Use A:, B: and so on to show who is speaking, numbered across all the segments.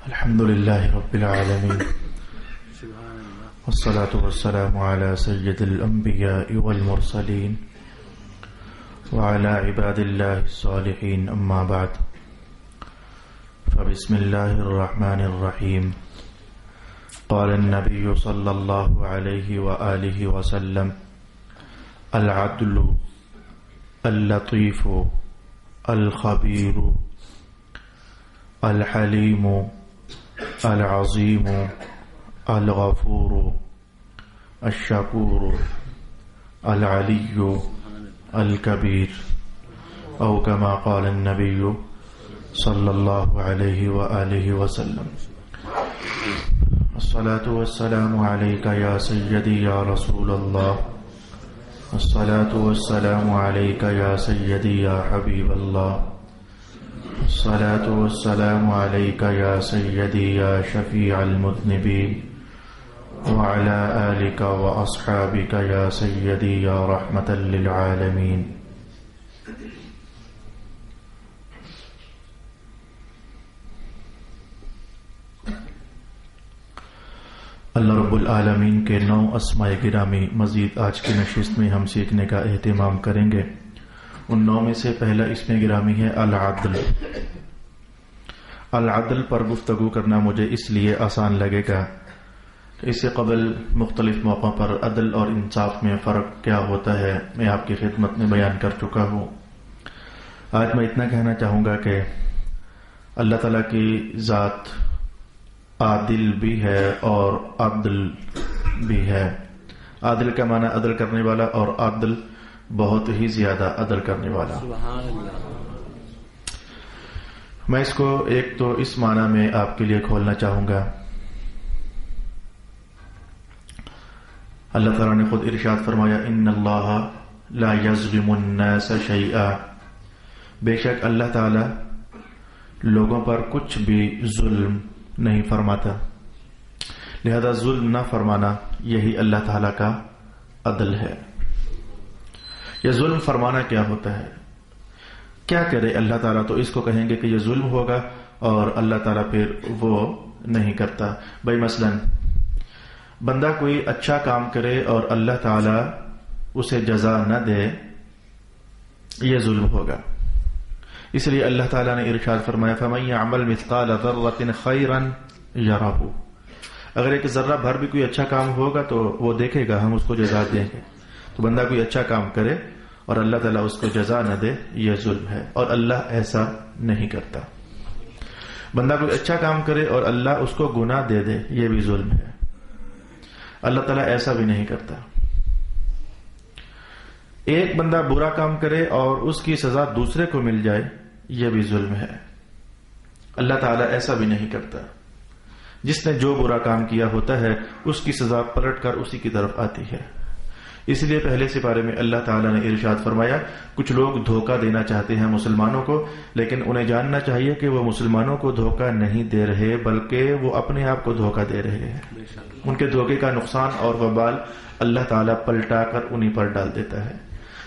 A: الحمد لله رب العالمين والصلاة والسلام على سيد الأنبياء والمرسلين وعلى عباد الله الصالحين أما بعد فبسم الله الرحمن الرحيم قال النبي صلى الله عليه وآله وسلم العدل اللطيف الخبير الحليم العظيم الغفور الشكور العلي الكبير أو كما قال النبي صلى الله عليه وآله وسلم الصلاة والسلام عليك يا سيدي يا رسول الله الصلاة والسلام عليك يا سيدي يا حبيب الله الصلاة والسلام عليك يا سيدي يا شفيع المذنبين وعلى آلك وأصحابك يا سيدي يا رحمة للعالمين. اللہ رب العالمین کے 9 اسماء گرامی مزید آج کی نشست میں ہم سیکھنے کا اہتمام کریں گے. ان 9 میں سے پہلا اسم گرامی ہے العدل. العدل پر گفتگو کرنا مجھے اس لیے آسان لگے گا کہ اس سے قبل مختلف موقعوں پر عدل اور انصاف میں فرق کیا ہوتا ہے میں آپ کی خدمت میں بیان کر چکا ہوں. آج میں اتنا کہنا چاہوں گا کہ اللہ تعالیٰ کی ذات عادل بھی ہے اور عدل بھی ہے. عادل کا معنی عدل کرنے والا اور عدل بہت ہی زیادہ عدل کرنے والا. میں اس کو ایک تو اس معنی میں آپ کے لیے کھولنا چاہوں گا. اللہ تعالیٰ نے خود ارشاد فرمایا ان اللہ لا یظلم الناس شیئا. بے شک اللہ تعالیٰ لوگوں پر کچھ بھی ظلم نہیں فرماتا، لہذا ظلم نہ فرمانا یہی اللہ تعالیٰ کا عدل ہے. یہ ظلم فرمانا کیا ہوتا ہے؟ کیا کرے اللہ تعالیٰ تو اس کو کہیں گے کہ یہ ظلم ہوگا اور اللہ تعالیٰ پھر وہ نہیں کرتا. بھائی مثلا بندہ کوئی اچھا کام کرے اور اللہ تعالیٰ اسے جزا نہ دے، یہ ظلم ہوگا. اس لیے اللہ تعالیٰ نے ارشاد فرمایا فَمَن يَعْمَلْ مِثْقَالَ ذَرَّةٍ خَيْرًا يَرَهُ. اگر ایک ذرہ بھر بھی کوئی اچھا کام ہوگا تو وہ دیکھے گا، ہم اس کو جزا دیں گے. تو بندہ کوئی اچھا کام کرے اور اللہ تعالیٰ اس کو جزا نہ دے، یہ ظلم ہے اور اللہ ایسا نہیں کرتا. بندہ کوئی اچھا کام کرے اور اللہ اس کو گناہ دے دے، یہ بھی ظلم ہے. اللہ تعالیٰ ایسا بھی نہیں کرتا. ایک بندہ برا کام کرے اور اس کی سزا دوسرے کو مل جائے، یہ بھی ظلم ہے. اللہ تعالیٰ ایسا بھی نہیں کرتا. جس نے جو برا کام کیا ہوتا ہے اس کی سزا پلٹ کر اسی کی طرف آتی ہے. اس لیے پہلے سپارے میں اللہ تعالیٰ نے ارشاد فرمایا کچھ لوگ دھوکہ دینا چاہتے ہیں مسلمانوں کو، لیکن انہیں جاننا چاہیے کہ وہ مسلمانوں کو دھوکہ نہیں دے رہے بلکہ وہ اپنے آپ کو دھوکہ دے رہے ہیں. ان کے دھوکے کا نقصان اور وبال اللہ تعالیٰ پلٹا کر انہی پر ڈال دیتا ہے.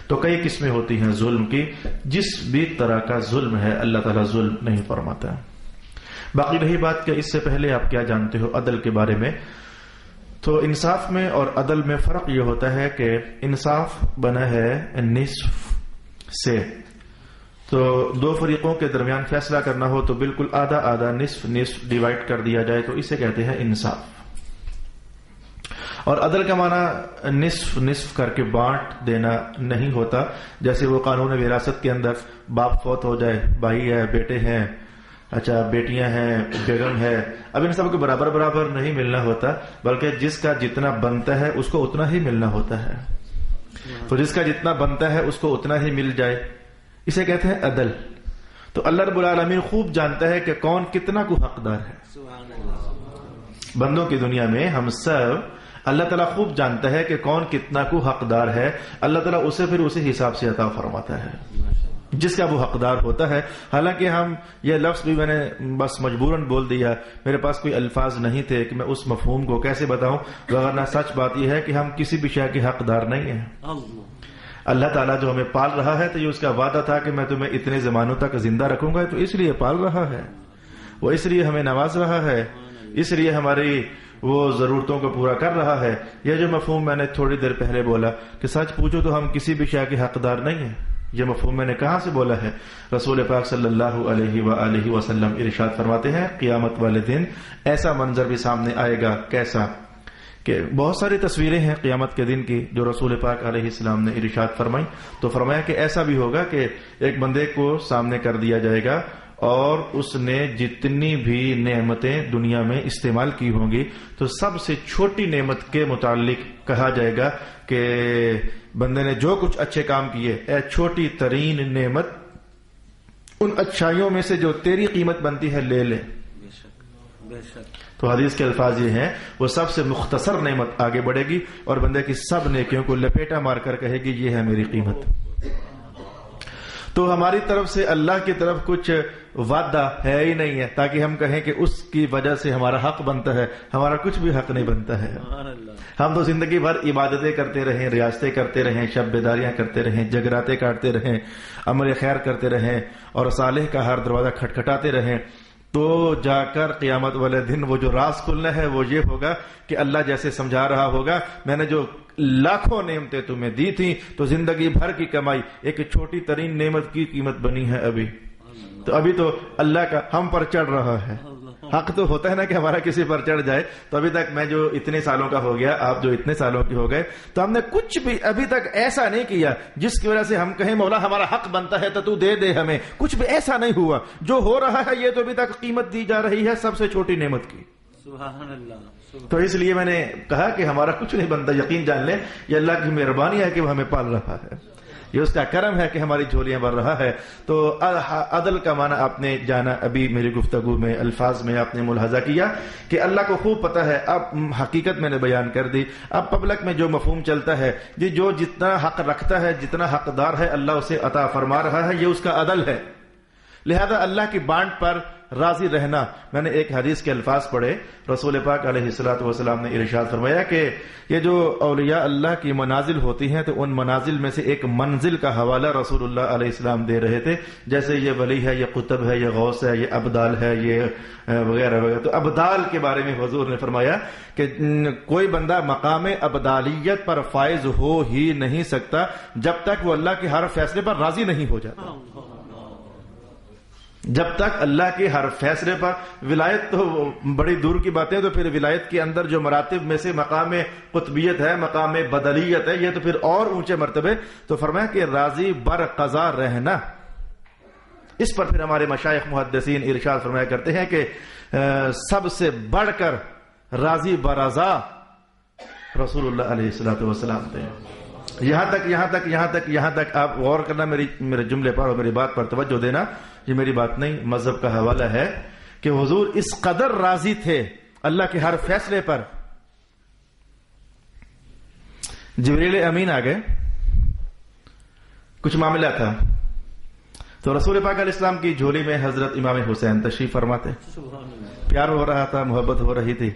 A: تو کئی قسمیں ہوتی ہیں ظلم کی. جس بھی طرح کا ظلم ہے اللہ تعالیٰ ظلم نہیں فرماتا. باقی رہی بات کہ اس سے پہلے آپ کیا جانتے ہو عدل کے بارے میں، تو انصاف میں اور عدل میں فرق یہ ہوتا ہے کہ انصاف بنا ہے نصف سے. تو 2 فریقوں کے درمیان فیصلہ کرنا ہو تو بالکل آدھا آدھا نصف نصف ڈیوائڈ کر دیا جائے تو اسے کہتے ہیں انصاف. اور عدل کا معنی نصف نصف کر کے بانٹ دینا نہیں ہوتا. جیسے وہ قانون وراثت کے اندر باپ فوت ہو جائے، بھائی ہے، بیٹے ہیں، اچھا بیٹیاں ہیں، بیگم ہے، اب ان سب کو برابر برابر نہیں ملنا ہوتا بلکہ جس کا جتنا بنتا ہے اس کو اتنا ہی ملنا ہوتا ہے. تو جس کا جتنا بنتا ہے اس کو اتنا ہی مل جائے، اسے کہتے ہیں عدل. تو اللہ رب العالمین خوب جانتا ہے کہ کون کتنا کو حقدار ہے. بندوں کی دنیا میں ہم سب اللہ تعالیٰ خوب جانتا ہے کہ کون کتنا کو حقدار ہے. اللہ تعالیٰ اسے پھر اسی حساب سے عطا فرماتا ہے جس کا وہ حقدار ہوتا ہے. حالانکہ ہم یہ لفظ بھی میں نے بس مجبوراً بول دیا، میرے پاس کوئی الفاظ نہیں تھے کہ میں اس مفہوم کو کیسے بتاؤں، ورنہ سچ بات یہ ہے کہ ہم کسی بھی شے کے حقدار نہیں ہیں. اللہ تعالیٰ جو ہمیں پال رہا ہے تو یہ اس کا وعدہ تھا کہ میں تمہیں اتنے زمانوں تک زندہ رکھوں گا، تو اس لیے پال رہا ہے. وہ اس لیے ہمیں نواز رہا ہے، اس لیے ہماری وہ ضرورتوں کو پورا کر رہا ہے۔ یہ جو مفہوم میں نے تھوڑی دیر پہلے بولا کہ سچ پوچھو تو ہم کسی بھی شے کے حقدار نہیں ہیں، یہ مفہوم میں نے کہاں سے بولا ہے؟ رسول پاک صلی اللہ علیہ وآلہ وسلم ارشاد فرماتے ہیں قیامت والے دن ایسا منظر بھی سامنے آئے گا، کیسا کہ بہت ساری تصویریں ہیں قیامت کے دن کی جو رسول پاک علیہ السلام نے ارشاد فرمائی، تو فرمایا کہ ایسا بھی ہوگا کہ ایک بندے کو سامنے کر دیا جائے گا اور اس نے جتنی بھی نعمتیں دنیا میں استعمال کی ہوں گی تو سب سے چھوٹی نعمت کے متعلق کہا جائے گا کہ بندے نے جو کچھ اچھے کام کیے، اے چھوٹی ترین نعمت ان اچھائیوں میں سے جو تیری قیمت بنتی ہے لے لے۔ تو حدیث کے الفاظ یہ ہیں وہ سب سے مختصر نعمت آگے بڑھے گی اور بندے کی سب نیکیوں کو لپیٹا مار کر کہے گی یہ ہے میری قیمت۔ تو ہماری طرف سے اللہ کی طرف کچھ وعدہ ہے ہی نہیں ہے تاکہ ہم کہیں کہ اس کی وجہ سے ہمارا حق بنتا ہے، ہمارا کچھ بھی حق نہیں بنتا ہے۔ ہم تو زندگی بھر عبادتیں کرتے رہیں، ریاستیں کرتے رہیں، شب بیداریاں کرتے رہیں، جگراتیں کاٹتے رہیں، عمل خیر کرتے رہیں اور صالح کا ہر دروازہ کھٹکھٹاتے رہیں، تو جا کر قیامت والے دن وہ جو راز کھلنا ہے وہ یہ ہوگا کہ اللہ جیسے سمجھا رہا ہوگا میں نے جو لاکھوں نعمتیں تمہیں دی تھیں تو زندگی بھر کی کمائی ایک چھوٹی ترین نعمت کی قیمت بنی ہے ابھی تو اللہ کا ہم پر چڑھ رہا ہے۔ حق تو ہوتا ہے نا کہ ہمارا کسی پر چڑھ جائے، تو ابھی تک میں جو اتنے سالوں کا ہو گیا، آپ جو اتنے سالوں کے ہو گئے، تو ہم نے کچھ بھی ابھی تک ایسا نہیں کیا جس کی وجہ سے ہم کہیں مولا ہمارا حق بنتا ہے تو دے دے ہمیں، کچھ بھی ایسا نہیں ہوا۔ جو ہو رہا ہے یہ تو ابھی تک قیمت دی جا رہی ہے سب سے چھوٹی نعمت کی۔
B: سبحان اللہ۔
A: تو اس لیے میں نے کہا کہ ہمارا کچھ نہیں بنتا، یقین جان لیں یہ اللہ کی مہربانی ہے کہ وہ ہمیں پال رہا ہے، یہ اس کا کرم ہے کہ ہماری جھولیاں بھر رہا ہے۔ تو عدل کا معنی آپ نے جانا، ابھی میری گفتگو میں الفاظ میں آپ نے ملاحظہ کیا کہ اللہ کو خوب پتہ ہے۔ اب حقیقت میں نے بیان کر دی، اب پبلک میں جو مفہوم چلتا ہے جو جتنا حق رکھتا ہے، جتنا حقدار ہے اللہ اسے عطا فرما رہا ہے، یہ اس کا عدل ہے۔ لہذا اللہ کی بانٹ پر راضی رہنا، میں نے ایک حدیث کے الفاظ پڑھے، رسول پاک علیہ الصلوۃ والسلام نے ارشاد فرمایا کہ یہ جو اولیاء اللہ کی منازل ہوتی ہیں تو ان منازل میں سے ایک منزل کا حوالہ رسول اللہ علیہ السلام دے رہے تھے، جیسے یہ ولی ہے، یہ قطب ہے، یہ غوث ہے، یہ ابدال ہے، یہ وغیرہ وغیرہ۔ تو ابدال کے بارے میں حضور نے فرمایا کہ کوئی بندہ مقام ابدالیت پر فائز ہو ہی نہیں سکتا جب تک وہ اللہ کے ہر فیصلے پر راضی نہیں ہو جاتا۔ جب تک اللہ کے ہر فیصلے پر، ولایت تو بڑی دور کی باتیں، تو پھر ولایت کے اندر جو مراتب میں سے مقام قطبیت ہے، مقام بدلیت ہے، یہ تو پھر اور اونچے مرتبے۔ تو فرمایا کہ راضی بر قضا رہنا، اس پر پھر ہمارے مشائخ محدثین ارشاد فرمایا کرتے ہیں کہ سب سے بڑھ کر راضی برضا رسول اللہ علیہ الصلوۃ والسلام تھے۔ یہاں تک آپ غور کرنا، میرے جملے پر اور میری بات پر توجہ دینا، یہ میری بات نہیں، مذہب کا حوالہ ہے کہ حضور اس قدر راضی تھے اللہ کے ہر فیصلے پر۔ جبریل امین آ گئے، کچھ معاملہ تھا، تو رسول پاک علیہ السلام کی جھولی میں حضرت امام حسین تشریف فرماتے، پیار ہو رہا تھا، محبت ہو رہی تھی،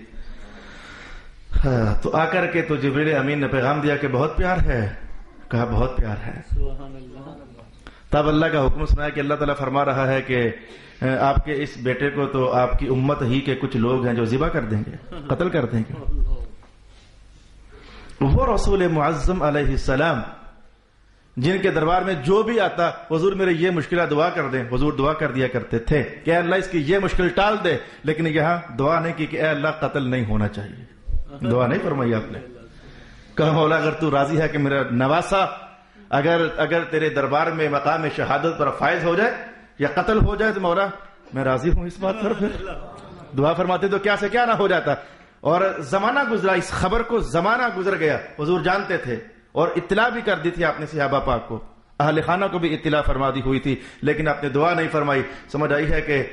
A: تو آ کر کے تو جبریل امین نے پیغام دیا کہ بہت پیار ہے، کہا بہت پیار ہے۔ تب اللہ کا حکم سنایا کہ اللہ تعالیٰ فرما رہا ہے کہ آپ کے اس بیٹے کو تو آپ کی امت ہی کے کچھ لوگ ہیں جو ذبح کر دیں گے، قتل کر دیں گے۔ وہ رسول معظم علیہ السلام جن کے دربار میں جو بھی آتا، حضور میرے یہ مشکلات دعا کر دیں، حضور دعا کر دیا کرتے تھے کہ اے اللہ اس کی یہ مشکل ٹال دے، لیکن یہاں دعا نہیں کی کہ اے اللہ قتل نہیں ہونا چاہیے، دعا نہیں فرمائی آپ نے۔ کہا مولا اگر تو راضی ہے کہ میرا نواسا اگر تیرے دربار میں مقام شہادت پر فائز ہو جائے یا قتل ہو جائے تو مولا میں راضی ہوں اس بات پر۔ پھر دعا فرماتے تو کیا سے کیا نہ ہو جاتا، اور زمانہ گزرا، اس خبر کو زمانہ گزر گیا، حضور جانتے تھے اور اطلاع بھی کر دی تھی آپ نے صحابہ پاک کو، اہل خانہ کو بھی اطلاع فرما دی ہوئی تھی، لیکن آپ نے دعا نہیں فرمائی۔ سمجھ آئی ہے کہ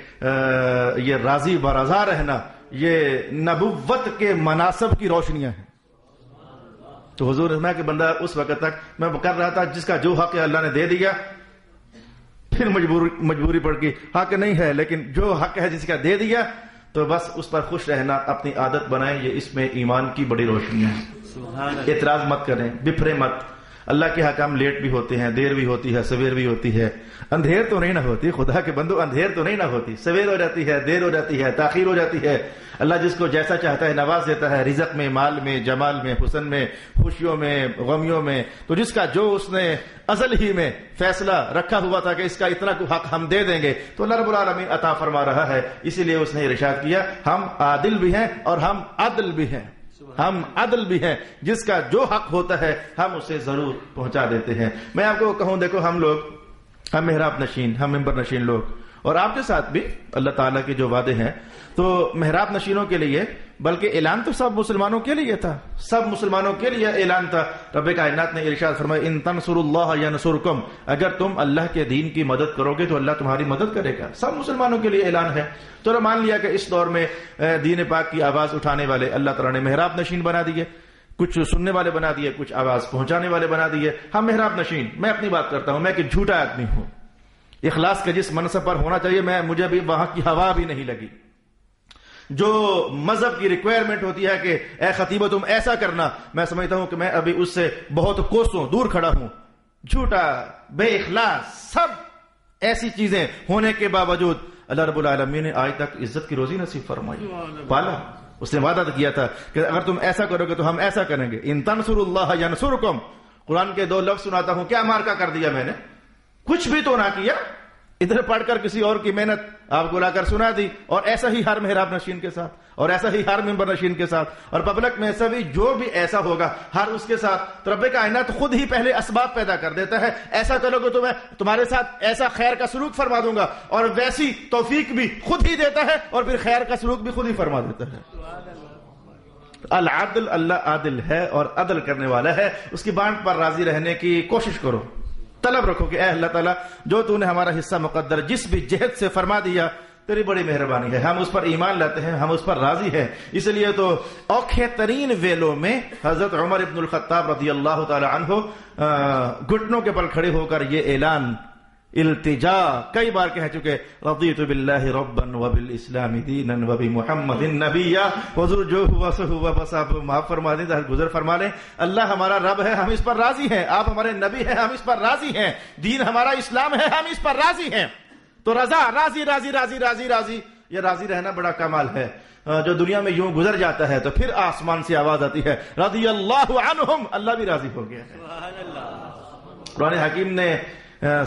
A: یہ راضی برضا رہنا یہ نبوت کے مناصب کی روشنیاں ہیں۔ تو حضور نے کہ بندہ اس وقت تک میں کر رہا تھا جس کا جو حق ہے اللہ نے دے دیا، پھر مجبوری پڑ گئی، حق نہیں ہے لیکن جو حق ہے جس کا دے دیا تو بس اس پر خوش رہنا اپنی عادت بنائیں، یہ اس میں ایمان کی بڑی روشنیاں ہیں۔ اعتراض مت کریں، بفرے مت، اللہ کے حکام لیٹ بھی ہوتے ہیں، دیر بھی ہوتی ہے، سویر بھی ہوتی ہے، اندھیر تو نہیں نہ ہوتی، خدا کے بندو اندھیر تو نہیں نہ ہوتی، سویر ہو جاتی ہے، دیر ہو جاتی ہے، تاخیر ہو جاتی ہے۔ اللہ جس کو جیسا چاہتا ہے نواز دیتا ہے، رزق میں، مال میں، جمال میں، حسن میں، خوشیوں میں، غمیوں میں۔ تو جس کا جو اس نے ازل ہی میں فیصلہ رکھا ہوا تھا کہ اس کا اتنا کو حق ہم دے دیں گے، تو اللہ رب العالمین عطا فرما رہا ہے۔ اسی لیے اس نے ارشاد کیا ہم عادل بھی ہیں اور ہم عدل بھی ہیں، ہم عدل بھی ہیں، جس کا جو حق ہوتا ہے ہم اسے ضرور پہنچا دیتے ہیں۔ میں آپ کو کہوں، دیکھو ہم محراب نشین، ہم ممبر نشین لوگ، اور آپ کے ساتھ بھی اللہ تعالیٰ کے جو وعدے ہیں، تو محراب نشینوں کے لیے، بلکہ اعلان تو سب مسلمانوں کے لیے تھا، سب مسلمانوں کے لیے اعلان تھا۔ رب کائنات نے ارشاد فرمایا ان تنصروا اللہ ینصرکم، اگر تم اللہ کے دین کی مدد کرو گے تو اللہ تمہاری مدد کرے گا۔ سب مسلمانوں کے لیے اعلان ہے۔ تو مان لیا کہ اس دور میں دین پاک کی آواز اٹھانے والے اللہ تعالیٰ نے محراب نشین بنا دیے، کچھ سننے والے بنا دیے، کچھ آواز پہنچانے والے بنا دیے۔ ہم محراب نشین، میں اپنی بات کرتا ہوں، میں کہ جھوٹا آدمی ہوں، اخلاص کے جس منصب پر ہونا چاہیے مجھے بھی وہاں کی ہوا بھی نہیں لگی۔ جو مذہب کی ریکوائرمنٹ ہوتی ہے کہ اے خطیبہ تم ایسا کرنا، میں سمجھتا ہوں کہ میں ابھی اس سے بہت کوسوں دور کھڑا ہوں۔ جھوٹا، بے اخلاص، سب ایسی چیزیں ہونے کے باوجود اللہ رب العالمین نے آج تک عزت کی روزی نصیب فرمائی، پالا۔ اس نے وعدہ کیا تھا کہ اگر تم ایسا کرو گے تو ہم ایسا کریں گے۔ ان تنصروا اللہ ینصرکم، قرآن کے 2 لفظ سناتا ہوں، کیا مارکا کر دیا میں نے؟ کچھ بھی تو نہ کیا، ادھر پڑھ کر کسی اور کی محنت آپ کو لا کر سنا دی، اور ایسا ہی ہر محراب نشین کے ساتھ، اور ایسا ہی ہر ممبر نشین کے ساتھ، اور پبلک میں ایسا بھی جو بھی ایسا ہوگا ہر اس کے ساتھ۔ تو رب کائنات خود ہی پہلے اسباب پیدا کر دیتا ہے، ایسا کرو گے تو میں تمہارے ساتھ ایسا خیر کا سلوک فرما دوں گا، اور ویسی توفیق بھی خود ہی دیتا ہے، اور پھر خیر کا سلوک بھی خود ہی فرما دیتا ہے۔ العدل، اللہ عادل ہے اور عدل کرنے والا ہے۔ اس کی بانٹ پر راضی رہنے کی کوشش کرو، طلب رکھو کہ اے اللہ تعالیٰ جو تو نے ہمارا حصہ مقدر جس بھی جہد سے فرما دیا، تیری بڑی مہربانی ہے، ہم اس پر ایمان لاتے ہیں، ہم اس پر راضی ہیں۔ اس لیے تو اوکھے ترین ویلوں میں حضرت عمر ابن الخطاب رضی اللہ تعالی عنہ گھٹنوں کے بل کھڑے ہو کر یہ اعلان، التجا کئی بار کہہ چکے، رضیت باللہ ربا وبالاسلام دینا وبمحمد نبیا، حضور جو ہوا سو ہوا، بس آپ معاف فرما دیں، گزر فرما لیں۔ اللہ ہمارا رب ہے، ہم اس پر راضی ہیں، آپ ہمارے نبی ہیں، ہم اس پر راضی ہیں، دین ہمارا اسلام ہے، ہم اس پر راضی ہیں۔ تو رضا، راضی راضی راضی راضی راضی، یہ راضی رہنا بڑا کمال ہے۔ جو دنیا میں یوں گزر جاتا ہے تو پھر آسمان سے آواز آتی ہے رضی اللہ عنہم، اللہ بھی راضی ہو گیا ہے۔ قرآن حکیم نے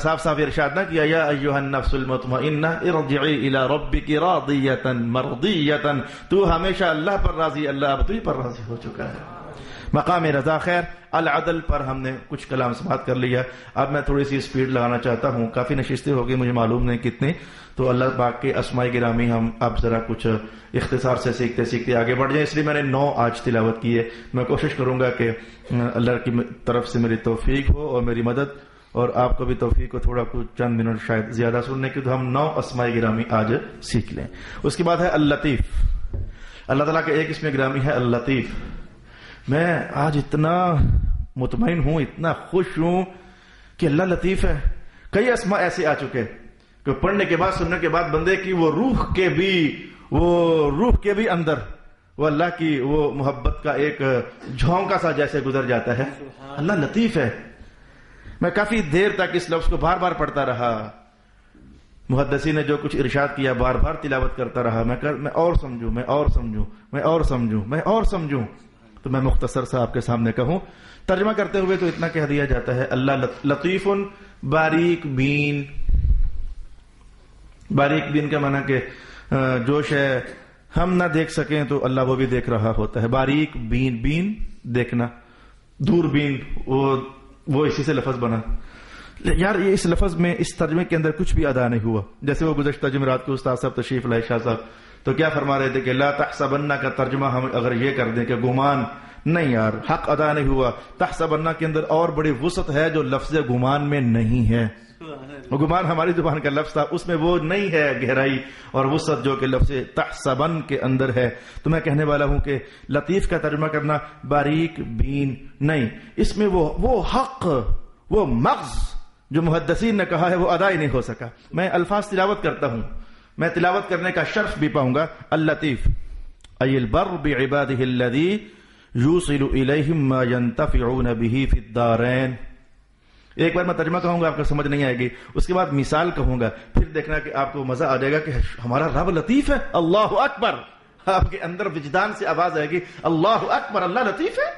A: صاف صاف ارشاد نہ کیا یا ایھا النفس المطمئنہ ارجعی الی ربک راضیۃ مرضیۃ، تو ہمیشہ اللہ پر راضی، اللہ اب تو ہی پر راضی ہو چکا ہے۔ مقام رضا خیر۔ العدل پر ہم نے کچھ کلام سماعت کر لیا، اب میں تھوڑی سی سپیڈ لگانا چاہتا ہوں، کافی نشستیں ہو گئی، مجھے معلوم نہیں کتنی، تو اللہ پاک کے اسماء گرامی ہم اب ذرا کچھ اختصار سے سیکھتے سیکھتے آگے بڑھ جائیں، اس لیے میں نے 9 آج تلاوت کی ہے۔ میں کوشش کروں گا کہ اللہ کی طرف سے میری توفیق ہو اور میری مدد، اور آپ کو بھی توفیق ہو تھوڑا کچھ چند منٹ شاید زیادہ سننے کی، تو ہم 9 اسماء گرامی آج سیکھ لیں۔ اس کے بعد ہے اللطیف، اللہ تعالیٰ کا ایک اسم گرامی ہے اللطیف۔ میں آج اتنا مطمئن ہوں، اتنا خوش ہوں کہ اللہ لطیف ہے۔ کئی اسماء ایسے آ چکے کہ پڑھنے کے بعد، سننے کے بعد بندے کی وہ روح کے بھی اندر وہ اللہ کی وہ محبت کا ایک جھونکا سا جیسے گزر جاتا ہے۔ اللہ لطیف ہے۔ میں کافی دیر تک اس لفظ کو بار بار پڑھتا رہا، محدثی نے جو کچھ ارشاد کیا بار بار تلاوت کرتا رہا، میں اور سمجھوں، میں اور سمجھوں، میں اور سمجھوں، میں اور سمجھوں۔ تو میں مختصر سا آپ کے سامنے کہوں، ترجمہ کرتے ہوئے تو اتنا کہہ دیا جاتا ہے اللہ لطیف باریک بین۔ باریک بین کا معنی کہ جو شے ہم نہ دیکھ سکیں تو اللہ وہ بھی دیکھ رہا ہوتا ہے۔ باریک بین، بین دیکھنا، دور بین، وہ اسی سے لفظ بنا۔ یار یہ اس لفظ میں، اس ترجمے کے اندر کچھ بھی ادا نہیں ہوا۔ جیسے وہ گزشتہ جمعرات کو استاد صاحب تشریف لائے، شاہ صاحب، تو کیا فرما رہے تھے کہ لا تحسبن کا ترجمہ ہم اگر یہ کر دیں کہ گمان، نہیں یار، حق ادا نہیں ہوا۔ تحسبن کے اندر اور بڑی وسعت ہے جو لفظ گمان میں نہیں ہے۔ گمان ہماری زبان کا لفظ تھا، اس میں وہ نہیں ہے گہرائی اور وسعت جو کہ لفظ تحسبن کے اندر ہے۔ تو میں کہنے والا ہوں کہ لطیف کا ترجمہ کرنا باریک بین نہیں، اس میں وہ حق، وہ مغز جو محدثین نے کہا ہے وہ ادا ہی نہیں ہو سکا۔ میں الفاظ تلاوت کرتا ہوں، میں تلاوت کرنے کا شرف بھی پاؤں گا۔ اللطیف ای البر بعباده الذی یوصل الیہم ما ینتفعون بہ فی الدارین. ایک بار میں ترجمہ کہوں گا، آپ کو سمجھ نہیں آئے گی، اس کے بعد مثال کہوں گا، پھر دیکھنا کہ آپ کو مزہ آ جائے گا کہ ہمارا رب لطیف ہے. اللہ اکبر. آپ کے اندر وجدان سے آواز آئے گی اللہ اکبر، اللہ لطیف ہے.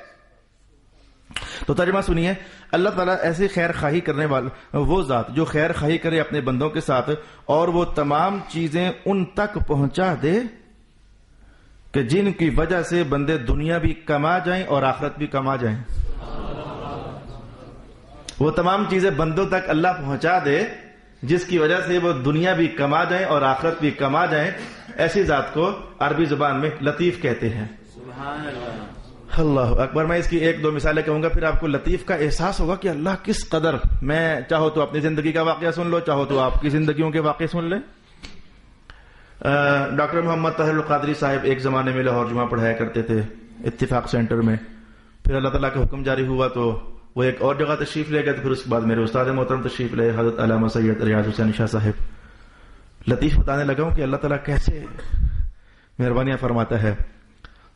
A: تو ترجمہ سنیے. اللہ تعالیٰ ایسی خیر خواہی کرنے والا وہ ذات جو خیر خواہی کرے اپنے بندوں کے ساتھ اور وہ تمام چیزیں ان تک پہنچا دے کہ جن کی وجہ سے بندے دنیا بھی کما جائیں اور آخرت بھی کما جائیں. وہ تمام چیزیں بندوں تک اللہ پہنچا دے جس کی وجہ سے وہ دنیا بھی کما جائیں اور آخرت بھی کما جائیں. ایسی ذات کو عربی زبان میں لطیف کہتے ہیں.
B: سبحان اللہ.
A: اللہ اکبر. میں اس کی ایک دو مثالیں کہوں گا، پھر آپ کو لطیف کا احساس ہوگا کہ اللہ کس قدر. میں چاہو تو اپنی زندگی کا واقعہ سن لو، چاہو تو آپ کی زندگیوں کے واقعے سن لیں. ڈاکٹر محمد طاہر القادری صاحب ایک زمانے میں لاہور جمعہ پڑھایا کرتے تھے اتفاق سینٹر میں. پھر اللہ تعالیٰ کا حکم جاری ہوا تو وہ ایک اور جگہ تشریف لے گئے. پھر اس کے بعد میرے استاد محترم تشریف لے حضرت علامہ سید ریاض حسین شاہ صاحب. لطیف بتانے لگا ہوں کہ اللہ تعالیٰ کیسے مہربانیاں فرماتا ہے.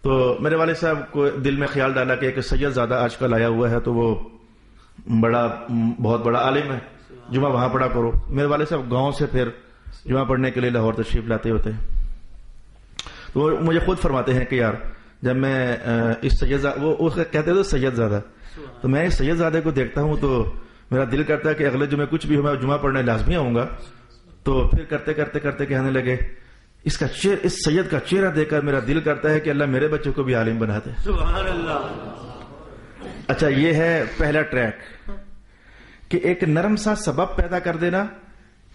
A: تو میرے والد صاحب کو دل میں خیال ڈالا کہ ایک سید زادہ آج کل آیا ہوا ہے تو وہ بہت بڑا عالم ہے، جمعہ وہاں پڑھا کرو. میرے والد صاحب گاؤں سے پھر جمعہ پڑھنے کے لیے لاہور تشریف لاتے ہوتے، تو وہ مجھے خود فرماتے ہیں کہ یار جب میں اس سید وہ کہتے تھے سید زادہ، تو میں اس سید زادے کو دیکھتا ہوں تو میرا دل کرتا ہے کہ اگلے جمعے کچھ بھی ہو میں جمعہ پڑھنے لازمی آؤں گا. تو پھر کرتے کرتے کرتے کہنے لگے اس سید کا چہرہ دیکھ کر میرا دل کرتا ہے کہ اللہ میرے بچوں کو بھی عالم بنا دے.
B: سبحان اللہ.
A: اچھا، یہ ہے پہلا ٹریک کہ ایک نرم سا سبب پیدا کر دینا،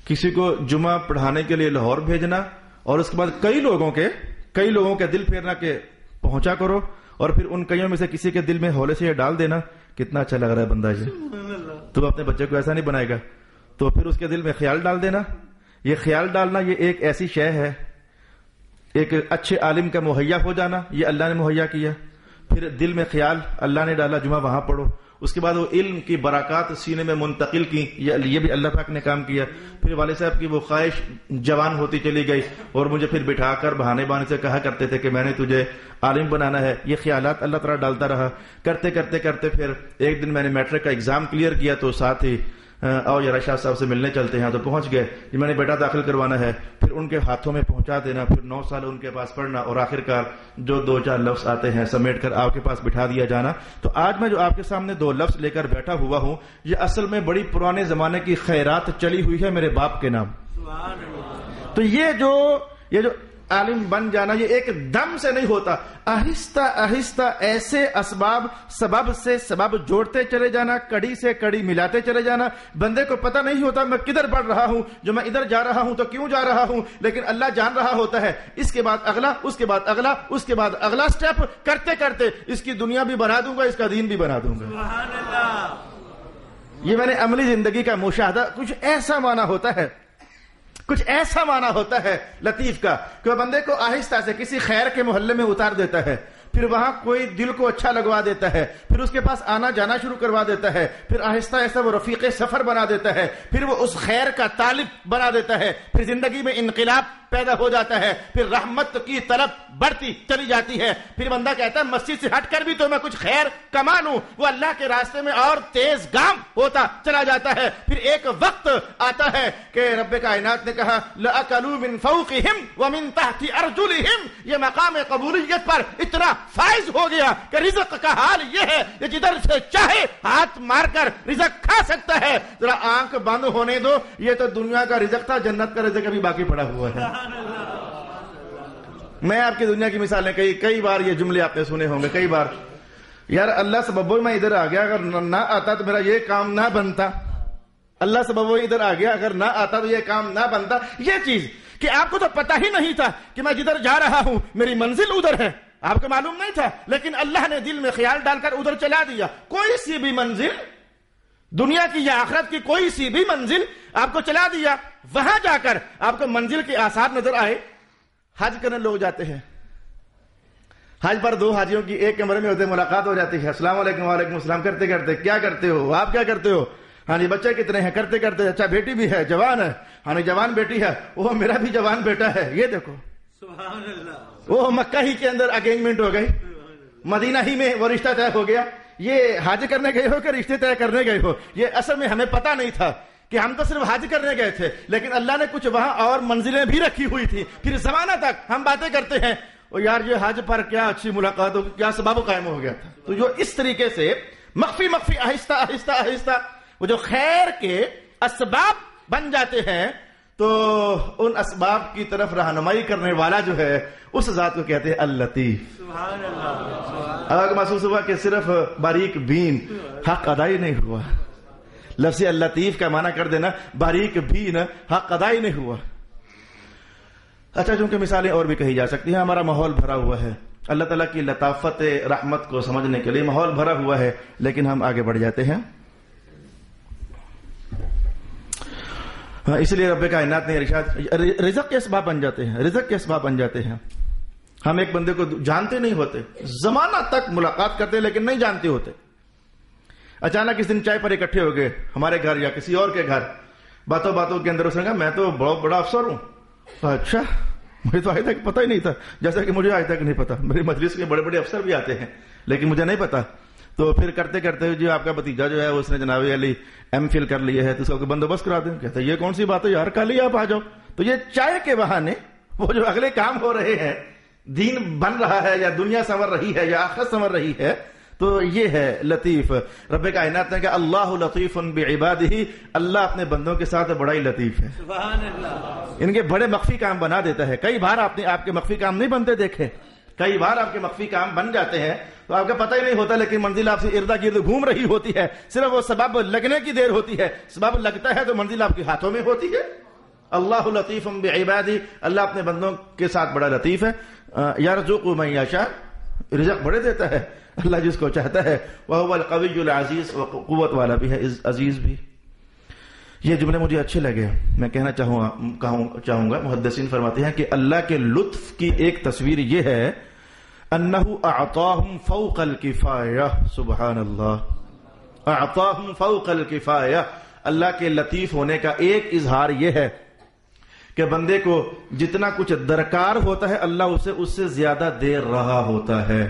A: کسی کو جمعہ پڑھانے کے لیے لاہور بھیجنا، اور اس کے بعد کئی لوگوں کے دل پھیرنا کہ پہنچا کرو، اور پھر ان کئیوں میں سے کسی کے دل میں ہولے سے یہ ڈال دینا کتنا اچھا لگ رہا ہے بندہ یہ، تو اپنے بچے کو ایسا نہیں بنائے گا. تو پھر اس کے دل میں خیال ڈال دینا. یہ خیال ڈالنا یہ ایک ایسی شے ہے، ایک اچھے عالم کا مہیا ہو جانا یہ اللہ نے مہیا کیا. پھر دل میں خیال اللہ نے ڈالا جمعہ وہاں پڑھو، اس کے بعد وہ علم کی برکات سینے میں منتقل کی، یہ بھی اللہ پاک نے کام کیا. پھر والد صاحب کی وہ خواہش جوان ہوتی چلی گئی اور مجھے پھر بٹھا کر بہانے بانے سے کہا کرتے تھے کہ میں نے تجھے عالم بنانا ہے. یہ خیالات اللہ تعالیٰ ڈالتا رہا. کرتے کرتے کرتے پھر ایک دن میں نے میٹرک کا ایگزام کلیئر کیا تو ساتھ ہی آؤ ذرا شاہ صاحب سے ملنے چلتے ہیں، تو پہنچ گئے. میں نے بیٹا داخل کروانا ہے، پھر ان کے ہاتھوں میں پہنچا دینا، پھر 9 سال ان کے پاس پڑھنا، اور آخرکار جو 2-4 لفظ آتے ہیں سمیٹ کر آپ کے پاس بٹھا دیا جانا. تو آج میں جو آپ کے سامنے 2 لفظ لے کر بیٹھا ہوا ہوں یہ اصل میں بڑی پرانے زمانے کی خیرات چلی ہوئی ہے میرے باپ کے نام. تو یہ جو عالم بن جانا یہ ایک دم سے نہیں ہوتا، آہستہ آہستہ ایسے سبب سے سبب جوڑتے چلے جانا، کڑی سے کڑی ملاتے چلے جانا. بندے کو پتہ نہیں ہوتا میں کدھر بڑھ رہا ہوں، جو میں ادھر جا رہا ہوں تو کیوں جا رہا ہوں، لیکن اللہ جان رہا ہوتا ہے. اس کے بعد اگلا، اس کے بعد اگلا، اس کے بعد اگلا سٹیپ کرتے کرتے اس کی دنیا بھی بنا دوں گا، اس کا دین بھی بنا دوں گا.
B: سبحان اللہ.
A: یہ میں نے عملی زندگی کا مشاہدہ. کچھ ایسا معنی ہوتا ہے لطیف کا کہ وہ بندے کو آہستہ سے کسی خیر کے محلے میں اتار دیتا ہے، پھر وہاں کوئی دل کو اچھا لگوا دیتا ہے، پھر اس کے پاس آنا جانا شروع کروا دیتا ہے، پھر آہستہ آہستہ وہ رفیق سفر بنا دیتا ہے، پھر وہ اس خیر کا طالب بنا دیتا ہے، پھر زندگی میں انقلاب پیدا ہو جاتا ہے، پھر رحمت کی طلب بڑھتی چلی جاتی ہے. پھر بندہ کہتا ہے مسجد سے ہٹ کر بھی تو میں کچھ خیر کما لوں، وہ اللہ کے راستے میں اور تیز گام ہوتا چلا جاتا ہے. پھر ایک وقت آتا ہے کہ رب کائنات نے کہا لَأَكَلُوا مِن فَوْقِهِمْ وَمِن تَحْتِ أَرْجُلِهِمْ. یہ مقام قبولیت پر اتنا فائز ہو گیا کہ رزق کا حال یہ ہے کہ جدھر سے چاہے ہاتھ مار کر رزق کھا سکتا ہے. ذرا آنکھ بند ہونے دو، یہ تو دنیا کا رزق تھا، جنت کا رزق ابھی باقی پڑا ہوا ہے. میں آپ کی دنیا کی مثالیں کئی بار یہ جملے آپ نے سنے ہوں گے کئی بار. یار اللہ سبب میں ادھر آ گیا، اگر نہ آتا تو میرا یہ کام نہ بنتا. اللہ سبب ادھر آ گیا، اگر نہ آتا تو یہ کام نہ بنتا. یہ چیز کہ آپ کو تو پتہ ہی نہیں تھا کہ میں جدھر جا رہا ہوں میری منزل ادھر ہے، آپ کو معلوم نہیں تھا، لیکن اللہ نے دل میں خیال ڈال کر ادھر چلا دیا. کوئی سی بھی منزل دنیا کی یا آخرت کی کوئی سی بھی منزل آپ کو چلا دیا. وہاں جا کر آپ کو منزل کے آثار نظر آئے. حج کرنے لوگ جاتے ہیں، حج پر 2 حاجیوں کی ایک کمرے میں ہوتے ملاقات ہو جاتی ہے. السلام علیکم. وعلیکم السلام. کرتے کرتے کیا کرتے ہو، آپ کیا کرتے ہو، ہاں جی بچے کتنے ہیں، کرتے کرتے اچھا بیٹی بھی ہے، جوان ہے، ہاں جوان بیٹی ہے، وہ میرا بھی جوان بیٹا ہے. یہ دیکھو
B: سبحان اللہ.
A: وہ مکہ ہی کے اندر انگیجمنٹ ہو گئی. مدینہ ہی میں وہ رشتہ طے ہو گیا. یہ حج کرنے گئے ہو کہ رشتے طے کرنے گئے ہو؟ یہ اصل میں ہمیں پتہ نہیں تھا کہ ہم تو صرف حج کرنے گئے تھے، لیکن اللہ نے کچھ وہاں اور منزلیں بھی رکھی ہوئی تھی. پھر زمانہ تک ہم باتیں کرتے ہیں اور یار یہ حج پر کیا اچھی ملاقات ہو، کیا سبب قائم ہو گیا تھا. تو جو اس طریقے سے مخفی مخفی آہستہ آہستہ آہستہ وہ جو خیر کے اسباب بن جاتے ہیں، تو ان اسباب کی طرف رہنمائی کرنے والا جو ہے اس ذات کو کہتے ہیں اللطیف.
B: سبحان اللہ.
A: اگر محسوس ہوا کہ صرف باریک بین حق ادائی نہیں ہوا، لفظ اللطیف کا معنی کر دینا باریک بین حق ادائی نہیں ہوا. اچھا، چونکہ مثالیں اور بھی کہی جا سکتی ہیں. ہمارا ماحول بھرا ہوا ہے اللہ تعالیٰ کی لطافت رحمت کو سمجھنے کے لیے، ماحول بھرا ہوا ہے، لیکن ہم آگے بڑھ جاتے ہیں. اس لیے رب کائنات نے ارشاد، رزق کے اسباب بن جاتے ہیں، رزق کے اسباب بن جاتے ہیں. ہم ایک بندے کو جانتے نہیں ہوتے، زمانہ تک ملاقات کرتے لیکن نہیں جانتے ہوتے. اچانک اس دن چائے پر اکٹھے ہو گئے ہمارے گھر یا کسی اور کے گھر. باتوں باتوں کے اندر اس نے کہا میں تو بہت بڑا افسر ہوں. اچھا، مجھے تو آج تک پتہ ہی نہیں تھا، جیسا کہ مجھے آج تک نہیں پتا. میری مجلس کے بڑے بڑے افسر بھی آتے ہیں لیکن مجھے نہیں پتا. تو پھر کرتے کرتے جو آپ کا بھتیجا جو ہے اس نے جناب علی ایم فل کر لیا ہے تو اس کا بندوبست کرا دیں. کہتا ہے یہ کون سی بات ہے یار، کل ہی آپ آ جاؤ. تو یہ چائے کے بہانے وہ جو اگلے کام ہو رہے ہیں، دین بن رہا ہے یا دنیا سنور رہی ہے یا آخرت سنور رہی ہے، تو یہ ہے لطیف. رب کائنات نے کہا اللہ لطیف بعبادہ، اللہ اپنے بندوں کے ساتھ بڑا ہی لطیف ہے.
B: سبحان اللہ.
A: ان کے بڑے مخفی کام بنا دیتا ہے. کئی بار آپ نے آپ کے مخفی کام نہیں بنتے دیکھے، کئی بار آپ کے مخفی کام بن جاتے ہیں تو آپ کا پتہ ہی نہیں ہوتا، لیکن منزل آپ سے اردا گرد گھوم رہی ہوتی ہے. صرف وہ سبب لگنے کی دیر ہوتی ہے، سبب لگتا ہے تو منزل آپ کے ہاتھوں میں ہوتی ہے. اللہ لطیف بعبادہ، اللہ اپنے بندوں کے ساتھ بڑا لطیف ہے. یرزق من یشاء، رزق بڑے دیتا ہے اللہ جس کو چاہتا ہے. وہو القوی العزیز، قوت والا بھی ہے، عزیز بھی. یہ جملے مجھے اچھے لگے، میں کہنا چاہوں گا. محدثین فرماتے ہیں کہ اللہ کے لطف کی ایک تصویر یہ ہے انہ اعطاہم فوق الکفایہ. سبحان اللہ، اعطاہم فوق الکفایہ. اللہ کے لطیف ہونے کا ایک اظہار یہ ہے کہ بندے کو جتنا کچھ درکار ہوتا ہے اللہ اسے اس سے زیادہ دے رہا ہوتا ہے.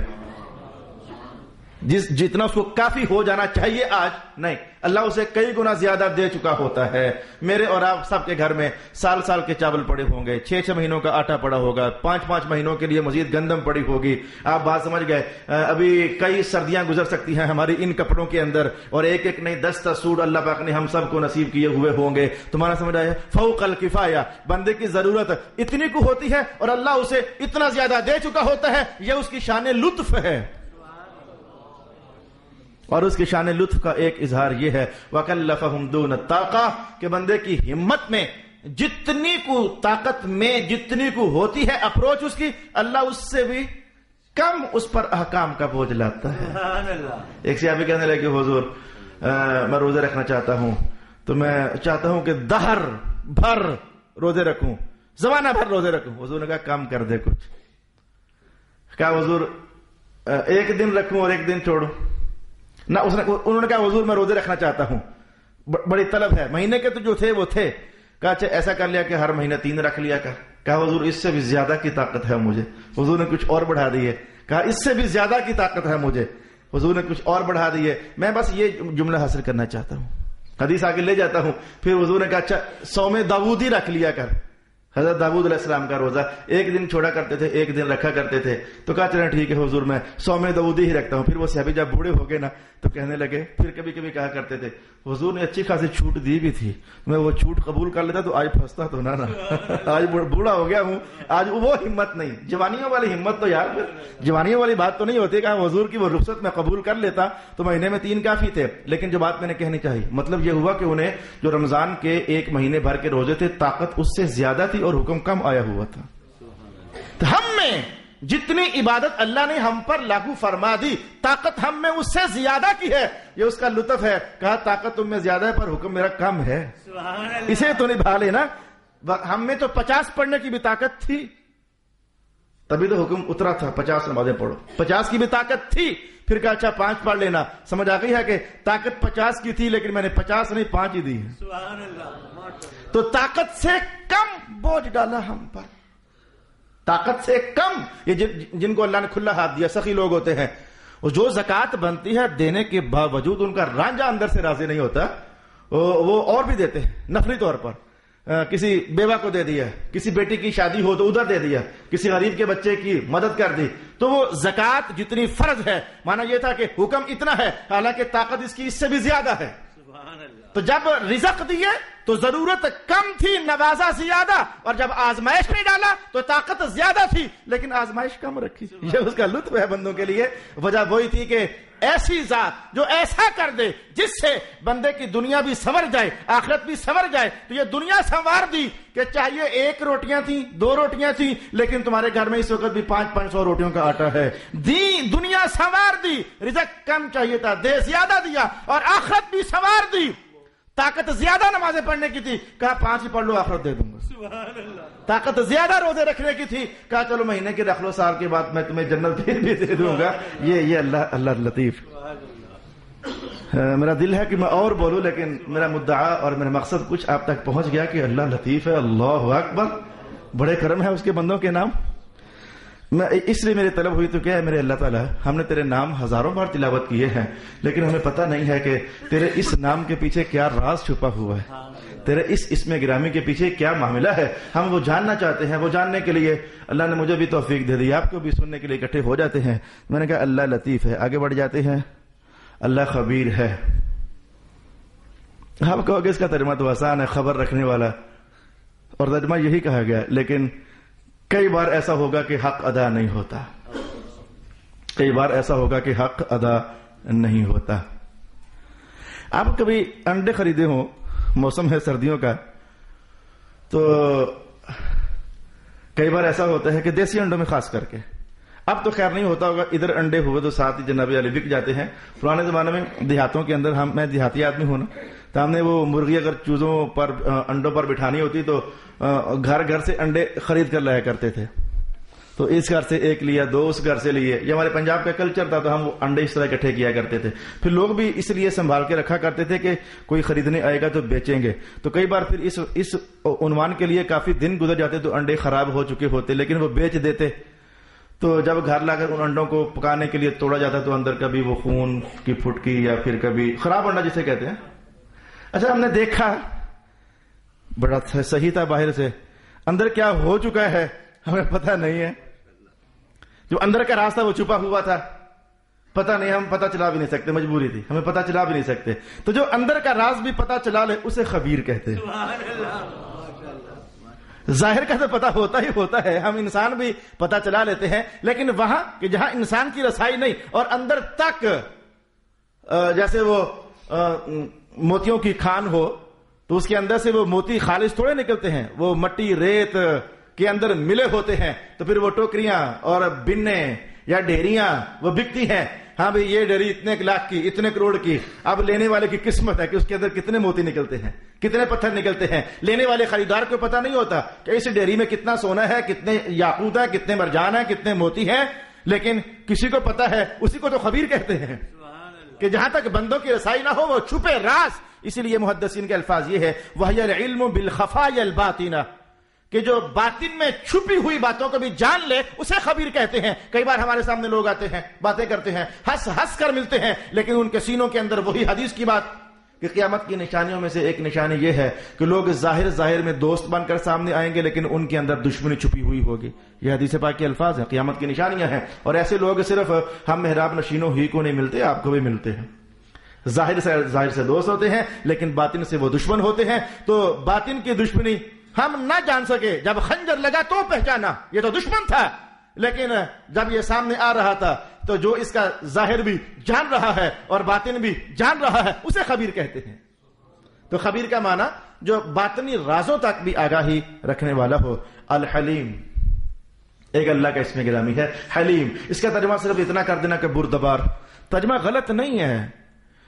A: جتنا اس کو کافی ہو جانا چاہیے آج، نہیں، اللہ اسے کئی گنا زیادہ دے چکا ہوتا ہے. میرے اور آپ سب کے گھر میں سال سال کے چاول پڑے ہوں گے، 6 مہینوں کا آٹا پڑا ہوگا، 5 مہینوں کے لیے مزید گندم پڑی ہوگی. آپ بات سمجھ گئے. ابھی کئی سردیاں گزر سکتی ہیں ہماری ان کپڑوں کے اندر، اور ایک ایک نہیں 10 سوٹ اللہ پاک نے ہم سب کو نصیب کیے ہوئے ہوں گے. تمہارا سمجھ آیا؟ فوق الکفایہ، بندے کی ضرورت اتنی کو ہوتی ہے اور اللہ اسے اتنا زیادہ دے چکا ہوتا ہے. یہ اس کی شان لطف ہے. اور اس کی شان لطف کا ایک اظہار یہ ہے وَكَلَّفَهُمْ دُونَ الطَّاقَةِ، کہ بندے کی ہمت میں جتنی کو طاقت میں جتنی کو ہوتی ہے اپروچ اس کی، اللہ اس سے بھی کم اس پر احکام کا بوجھ لاتا ہے.
B: سبحان اللہ.
A: ایک صحابی کہنے لگے حضور میں روزے رکھنا چاہتا ہوں، تو میں چاہتا ہوں کہ دہر بھر روزے رکھوں، زمانہ بھر روزے رکھوں. حضور نے کہا کم کر دے کچھ. کہا حضور ایک دن رکھوں اور ایک دن چھوڑوں. نہ انہوں نے کہا حضور میں روزے رکھنا چاہتا ہوں، بڑی طلب ہے. مہینے کے تو جو تھے وہ تھے. کہا اچھا ایسا کر لیا کہ ہر مہینہ 3 رکھ لیا. کہا حضور اس سے بھی زیادہ کی طاقت ہے مجھے. حضور نے کچھ اور بڑھا دی ہے. کہا اس سے بھی زیادہ کی طاقت ہے مجھے. حضور نے کچھ اور بڑھا دی ہے. میں بس یہ جملہ حاصل کرنا چاہتا ہوں، حدیث آگے لے جاتا ہوں. پھر حضور نے کہا اچھا صوم داؤدی رکھ لیا کر. حضرت داؤد علیہ السلام کا روزہ ایک دن چھوڑا کرتے تھے، ایک دن رکھا کرتے تھے. تو کہا چلیں ٹھیک ہے حضور میں صوم داؤدی ہی رکھتا ہوں. پھر وہ صحابی جب بوڑھے ہو گئے نا تو کہنے لگے، پھر کبھی کبھی کہا کرتے تھے حضور نے اچھی خاصی چھوٹ دی بھی تھی، میں وہ چھوٹ قبول کر لیتا تو آج پھنستا تو نہ آج بوڑھا ہو گیا ہوں، آج وہ ہمت نہیں. جوانیوں والی ہمت تو یار جوانیوں والی بات تو نہیں ہوتی. کہا حضور کی وہ رخصت میں قبول کر لیتا تو مہینے میں 3 کافی تھے. لیکن جو بات میں نے کہنی چاہیے مطلب یہ ہوا کہ انہیں جو رمضان کے 1 مہینے بھر کے روزے تھے طاقت اس سے زیادہ تھی اور حکم کم آیا ہوا تھا. تو ہم میں جتنی عبادت اللہ نے ہم پر لاگو فرما دی طاقت ہم میں اس سے زیادہ کی ہے. یہ اس کا لطف ہے. کہا طاقت تم میں زیادہ ہے پر حکم میرا کم ہے، اسے تو نبھا لینا. ہم میں تو 50 پڑھنے کی بھی طاقت تھی، تبھی تو حکم اترا تھا 50 نمازیں پڑھو. 50 کی بھی طاقت تھی. پھر کہا اچھا 5 پڑھ لینا. سمجھ آ گئی ہے کہ طاقت 50 کی تھی لیکن میں نے 50 نہیں 5 ہی دی ہے.
B: سبحان اللہ.
A: تو طاقت سے کم بوجھ ڈالا ہم پر، طاقت سے کم. یہ جن کو اللہ نے کھلا ہاتھ دیا، سخی لوگ ہوتے ہیں، اور جو زکوٰۃ بنتی ہے دینے کے باوجود ان کا رانجھا اندر سے راضی نہیں ہوتا، وہ اور بھی دیتے ہیں نفلی طور پر. کسی بیوہ کو دے دیا، کسی بیٹی کی شادی ہو تو ادھر دے دیا، کسی غریب کے بچے کی مدد کر دی. تو وہ زکوٰۃ جتنی فرض ہے، مانا یہ تھا کہ حکم اتنا ہے، حالانکہ طاقت اس کی اس سے بھی زیادہ ہے. تو جب رزق دیے تو ضرورت کم تھی، نوازا زیادہ، اور جب آزمائش میں ڈالا تو طاقت زیادہ تھی لیکن آزمائش کم رکھی. یہ اس کا لطف ہے بندوں کے لیے. وجہ وہی تھی کہ ایسی ذات جو ایسا کر دے جس سے بندے کی دنیا بھی سنور جائے، آخرت بھی سنور جائے. تو یہ دنیا سنوار دی کہ چاہیے 1 روٹیاں تھیں، 2 روٹیاں تھیں، لیکن تمہارے گھر میں اس وقت بھی 500 روٹیوں کا آٹا ہے. دنیا سنوار دی، رزق کم چاہیے تھا، دے زیادہ دیا، اور آخرت بھی سنوار دی. طاقت زیادہ نمازیں پڑھنے کی تھی، کہا 5 ہی پڑھ لو، آخرت دے دوں گا. طاقت زیادہ روزے رکھنے کی تھی، کہا چلو مہینے کی رکھ لو، سال کے بعد میں تمہیں جنت بھی دے دوں گا. یہ اللہ لطیف. میرا دل ہے کہ میں اور بولوں، لیکن میرا مدعا اور میرا مقصد کچھ آپ تک پہنچ گیا کہ اللہ لطیف ہے. اللہ اکبر، بڑے کرم ہے اس کے بندوں کے نام. میں اس لیے میری طلب ہوئی تو کیا ہے میرے اللہ تعالیٰ، ہم نے تیرے نام ہزاروں بار تلاوت کیے ہیں، لیکن ہمیں پتہ نہیں ہے کہ تیرے اس نام کے پیچھے کیا راز چھپا ہوا ہے، تیرے اس اسم گرامی کے پیچھے کیا معاملہ ہے. ہم وہ جاننا چاہتے ہیں. وہ جاننے کے لیے اللہ نے مجھے بھی توفیق دے دی، آپ کو بھی سننے کے لیے اکٹھے ہو جاتے ہیں. میں نے کہا اللہ لطیف ہے. آگے بڑھ جاتے ہیں. اللہ خبیر ہے. آپ کہو گے اس کا ترجمہ تو آسان ہے، خبر رکھنے والا، اور ترجمہ یہی کہا گیا. لیکن کئی بار ایسا ہوگا کہ حق ادا نہیں ہوتا. کئی بار ایسا ہوگا کہ حق ادا نہیں ہوتا. آپ کبھی انڈے خریدے ہوں، موسم ہے سردیوں کا، تو کئی بار ایسا ہوتا ہے کہ دیسی انڈوں میں خاص کر کے، اب تو خیر نہیں ہوتا ہوگا، ادھر انڈے ہوئے تو ساتھ ہی جناب علی بک جاتے ہیں. پرانے زمانے میں دیہاتوں کے اندر، میں دیہاتی آدمی ہوں نا، تو ہم نے وہ مرغی اگر چوزوں پر انڈوں پر بٹھانی ہوتی تو گھر سے انڈے خرید کر لایا کرتے تھے. تو اس گھر سے 1 لیا، 2 اس گھر سے لیے. یہ ہمارے پنجاب کا کلچر تھا، تو ہم وہ انڈے اس طرح اکٹھے کیا کرتے تھے. پھر لوگ بھی اس لیے سنبھال کے رکھا کرتے تھے کہ کوئی خریدنے آئے گا تو بیچیں گے. تو کئی بار پھر اس عنوان کے لیے کافی دن گزر جاتے تو انڈے خراب ہو چکے ہوتے، لیکن وہ بیچ دیتے. تو جب گھر لا کر ان انڈوں کو پکانے کے لیے توڑا جاتا تو اندر کبھی وہ خون کی پھٹکی یا پھر کبھی خراب انڈا جسے کہتے ہیں. اچھا، ہم نے دیکھا بڑا صحیح تھا باہر سے، اندر کیا ہو چکا ہے ہمیں پتہ نہیں ہے. جو اندر کا راستہ وہ چھپا ہوا تھا، پتہ نہیں، ہم پتہ چلا بھی نہیں سکتے، مجبوری تھی، ہمیں پتہ چلا بھی نہیں سکتے. تو جو اندر کا راز بھی پتہ چلا لے اسے خبیر کہتے ہیں. ظاہر کا تو پتہ ہوتا ہی ہوتا ہے، ہم انسان بھی پتہ چلا لیتے ہیں، لیکن وہاں کہ جہاں انسان کی رسائی نہیں اور اندر تک، جیسے وہ موتیوں کی کھان ہو تو اس کے اندر سے وہ موتی خالص تھوڑے نکلتے ہیں، وہ مٹی ریت کے اندر ملے ہوتے ہیں. تو پھر وہ ٹوکریاں اور بننے یا ڈھیریاں وہ بکتی ہیں. ہاں بھئی یہ ڈھیری اتنے لاکھ کی، اتنے کروڑ کی. اب لینے والے کی قسمت ہے کہ اس کے اندر کتنے موتی نکلتے ہیں، کتنے پتھر نکلتے ہیں. لینے والے خریدار کو پتہ نہیں ہوتا کہ اس ڈھیری میں کتنا سونا ہے، کتنے یاقوت ہے، کتنے مرجان ہے، کتنے موتی ہیں. لیکن کسی کو پتہ ہے، اسی کو تو خبیر کہتے ہیں، کہ جہاں تک بندوں کی رسائی نہ ہو وہ چھپے راز. اسی لیے محدثین کے الفاظ یہ ہے وَهِيَ الْعِلْمُ بِالْخَفَايَا الْبَاطِنَةِ، کہ جو باطن میں چھپی ہوئی باتوں کو بھی جان لے اسے خبیر کہتے ہیں. کئی بار ہمارے سامنے لوگ آتے ہیں، باتیں کرتے ہیں، ہنس کر ملتے ہیں، لیکن ان کے سینوں کے اندر وہی حدیث کی بات کہ قیامت کی نشانیوں میں سے ایک نشانی یہ ہے کہ لوگ ظاہر میں دوست بن کر سامنے آئیں گے، لیکن ان کے اندر دشمنی چھپی ہوئی ہوگی. یہ حدیث پاک کے الفاظ ہیں، قیامت کی نشانیاں ہیں. اور ایسے لوگ صرف ہم محراب نشینوں ہی کو نہیں ملتے، آپ کو بھی ملتے ہیں. ظاہر سے دوست ہوتے ہیں لیکن باطن سے وہ دشمن ہوتے ہیں. تو باطن کی دشمنی ہم نہ جان سکے، جب خنجر لگا تو پہچانا یہ تو دشمن تھا، لیکن جب یہ سامنے آ رہا تھا تو جو اس کا ظاہر بھی جان رہا ہے اور باطن بھی جان رہا ہے اسے خبیر کہتے ہیں. تو خبیر کا معنی جو باطنی رازوں تک بھی آگاہی رکھنے والا ہو. الحلیم ایک اللہ کا اسم گرامی ہے، حلیم. اس کا ترجمہ صرف اتنا کر دینا کہ بردبار. ترجمہ غلط نہیں ہے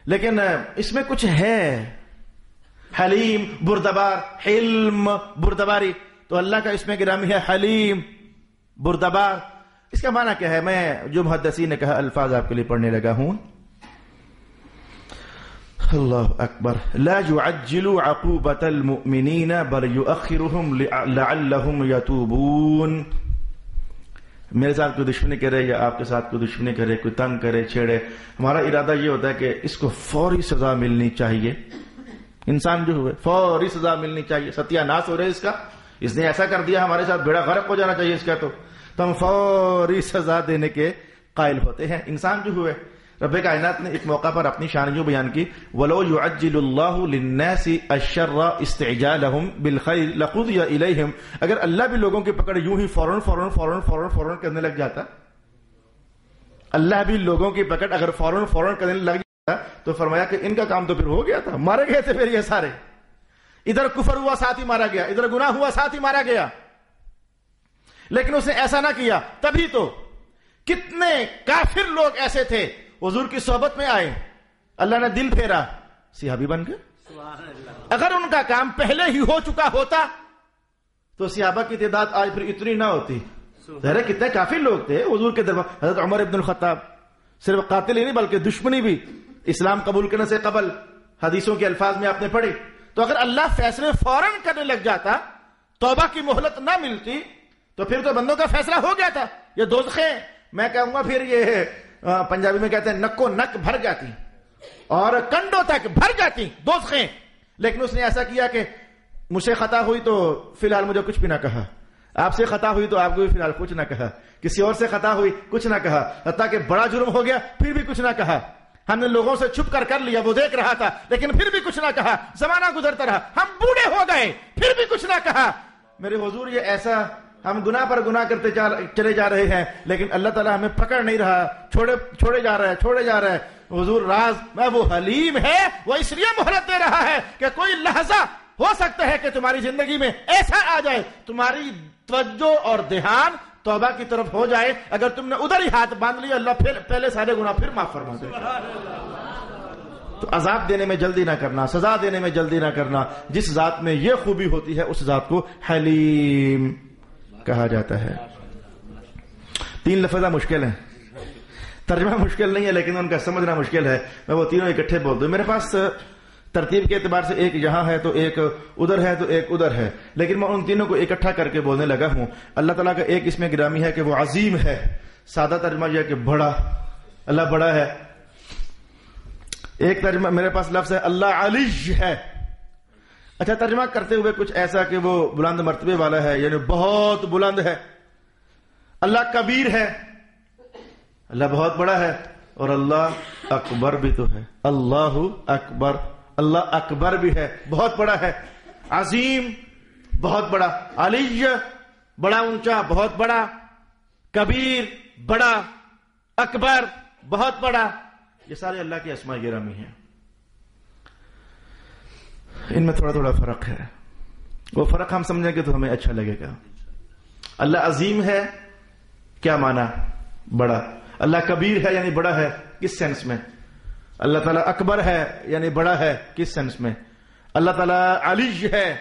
A: لیکن اس میں کچھ ہے. حلیم، بردبار، حلم، بردباری. تو اللہ کا اسم گرامی ہے حلیم، بردبار. اس کا معنی کیا ہے؟ میں جو محدثین نے کہا الفاظ آپ کے لیے پڑھنے لگا ہوں. اللہ اکبر. لا يعجل عقوبة المؤمنین بل يؤخرهم لعلهم يتوبون. میرے ساتھ کوئی دشمنی کرے یا آپ کے ساتھ کوئی دشمنی کرے، کوئی تنگ کرے، چھیڑے، ہمارا ارادہ یہ ہوتا ہے کہ اس کو فوری سزا ملنی چاہیے. انسان جو ہوئے فوری سزا ملنی چاہیے، ستیہ ناش ہو رہے اس کا، اس نے ایسا کر دیا ہمارے ساتھ، بیڑا غرق ہو جانا چاہیے اس کا، تو ہم فوری سزا دینے کے قائل ہوتے ہیں. انسان جو ہوئے، رب کائنات نے ایک موقع پر اپنی شان یوں بیان کی، وَلَوْ يُعَجِّلُ اللَّهُ لِلنَّاسِ الشَّرَّ اسْتِعْجَالَهُم بِالْخَيْرِ لَقُضِيَ إِلَيْهِمْ. اگر اللہ بھی لوگوں کی پکڑ یوں ہی فوراً کرنے لگ جاتا، اللہ بھی لوگوں کی پکڑ اگر فوراً کرنے لگ جاتا تو فرمایا کہ ان کا کام تو پھر ہو گیا تھا، مارے گئے تھے پھر یہ سارے. ادھر کفر ہوا ساتھ ہی مارا گیا، ادھر گناہ ہوا ساتھ ہی مارا گیا. لیکن اس نے ایسا نہ کیا. تبھی تو کتنے کافر لوگ ایسے تھے حضور کی صحبت میں آئے، اللہ نے دل پھیرا، صحابی بن گئے. اگر ان کا کام پہلے ہی ہو چکا ہوتا تو صحابہ کی تعداد آج پھر اتنی نہ ہوتی. ظاہر ہے کتنے کافر لوگ تھے حضور کے دربار. حضرت عمر ابن الخطاب صرف قاتل ہی نہیں بلکہ دشمنی بھی، اسلام قبول کرنے سے قبل، حدیثوں کے الفاظ میں آپ نے پڑھی. تو اگر اللہ فیصلے فوراً کرنے لگ جاتا، توبہ کی مہلت نہ ملتی، تو پھر تو بندوں کا فیصلہ ہو گیا تھا. یہ دوزخیں، میں کہوں گا پھر یہ پنجابی میں کہتے ہیں نکو نک بھر جاتی اور کنڈوں تک بھر جاتی دوزخیں. لیکن اس نے ایسا کیا کہ مجھ سے خطا ہوئی تو فی الحال مجھے کچھ بھی نہ کہا، آپ سے خطا ہوئی تو آپ کو بھی فی الحال کچھ نہ کہا، کسی اور سے خطا ہوئی کچھ نہ کہا، حتیٰ کہ بڑا جرم ہو گیا پھر بھی کچھ نہ کہا. ہم نے لوگوں سے چھپ کر لیا، وہ دیکھ رہا تھا لیکن پھر بھی کچھ نہ کہا. زمانہ گزرتا رہا، ہم بوڑھے ہو گئے پھر بھی کچھ نہ کہا. میرے حضور یہ ایسا، ہم گناہ پر گناہ کرتے چلے جا رہے ہیں لیکن اللہ تعالیٰ ہمیں پکڑ نہیں رہا، چھوڑے جا رہا ہے. حضور راز میں وہ حلیم ہے، وہ اس لیے مہلت دے رہا ہے کہ کوئی لحظہ ہو سکتا ہے کہ تمہاری زندگی میں ایسا آ جائے، تمہاری توجہ اور دھیان توبہ کی طرف ہو جائے. اگر تم نے ادھر ہی ہاتھ باندھ لیا، اللہ پہلے سارے گناہ پھر معاف فرما دے. تو عذاب دینے میں جلدی نہ کرنا، سزا دینے میں جلدی نہ کرنا. جس ذات میں یہ خوبی ہوتی ہے اس ذات کو حلیم کہا جاتا ہے. 3 لفظہ مشکل ہیں، ترجمہ مشکل نہیں ہے لیکن ان کا سمجھنا مشکل ہے. میں وہ تینوں اکٹھے بول دوں. میرے پاس ترتیب کے اعتبار سے ایک یہاں ہے تو ایک ادھر ہے تو ایک ادھر ہے، لیکن میں ان تینوں کو اکٹھا کر کے بولنے لگا ہوں. اللہ تعالیٰ کا ایک اس میں گرامی ہے کہ وہ عظیم ہے. سادہ ترجمہ یہ ہے کہ بڑا، اللہ بڑا ہے. ایک ترجمہ میرے پاس لفظ ہے اللہ علی ہے. اچھا، ترجمہ کرتے ہوئے کچھ ایسا کہ وہ بلند مرتبے والا ہے، یعنی بہت بلند ہے. اللہ کبیر ہے، اللہ بہت بڑا ہے. اور اللہ اکبر بھی تو ہے، اللہ اکبر، اللہ اکبر بھی ہے، بہت بڑا ہے. عظیم بہت بڑا، علی بڑا اونچا بہت بڑا، کبیر بڑا، اکبر بہت بڑا. یہ سارے اللہ کے اسماء گرامی ہیں. ان میں تھوڑا تھوڑا فرق ہے، وہ فرق ہم سمجھیں گے تو ہمیں اچھا لگے گا. اللہ عظیم ہے، کیا معنی؟ بڑا. اللہ کبیر ہے یعنی بڑا ہے، کس سینس میں؟ اللہ تعالیٰ اکبر ہے یعنی بڑا ہے، کس سینس میں؟ اللہ تعالیٰ علی ہے.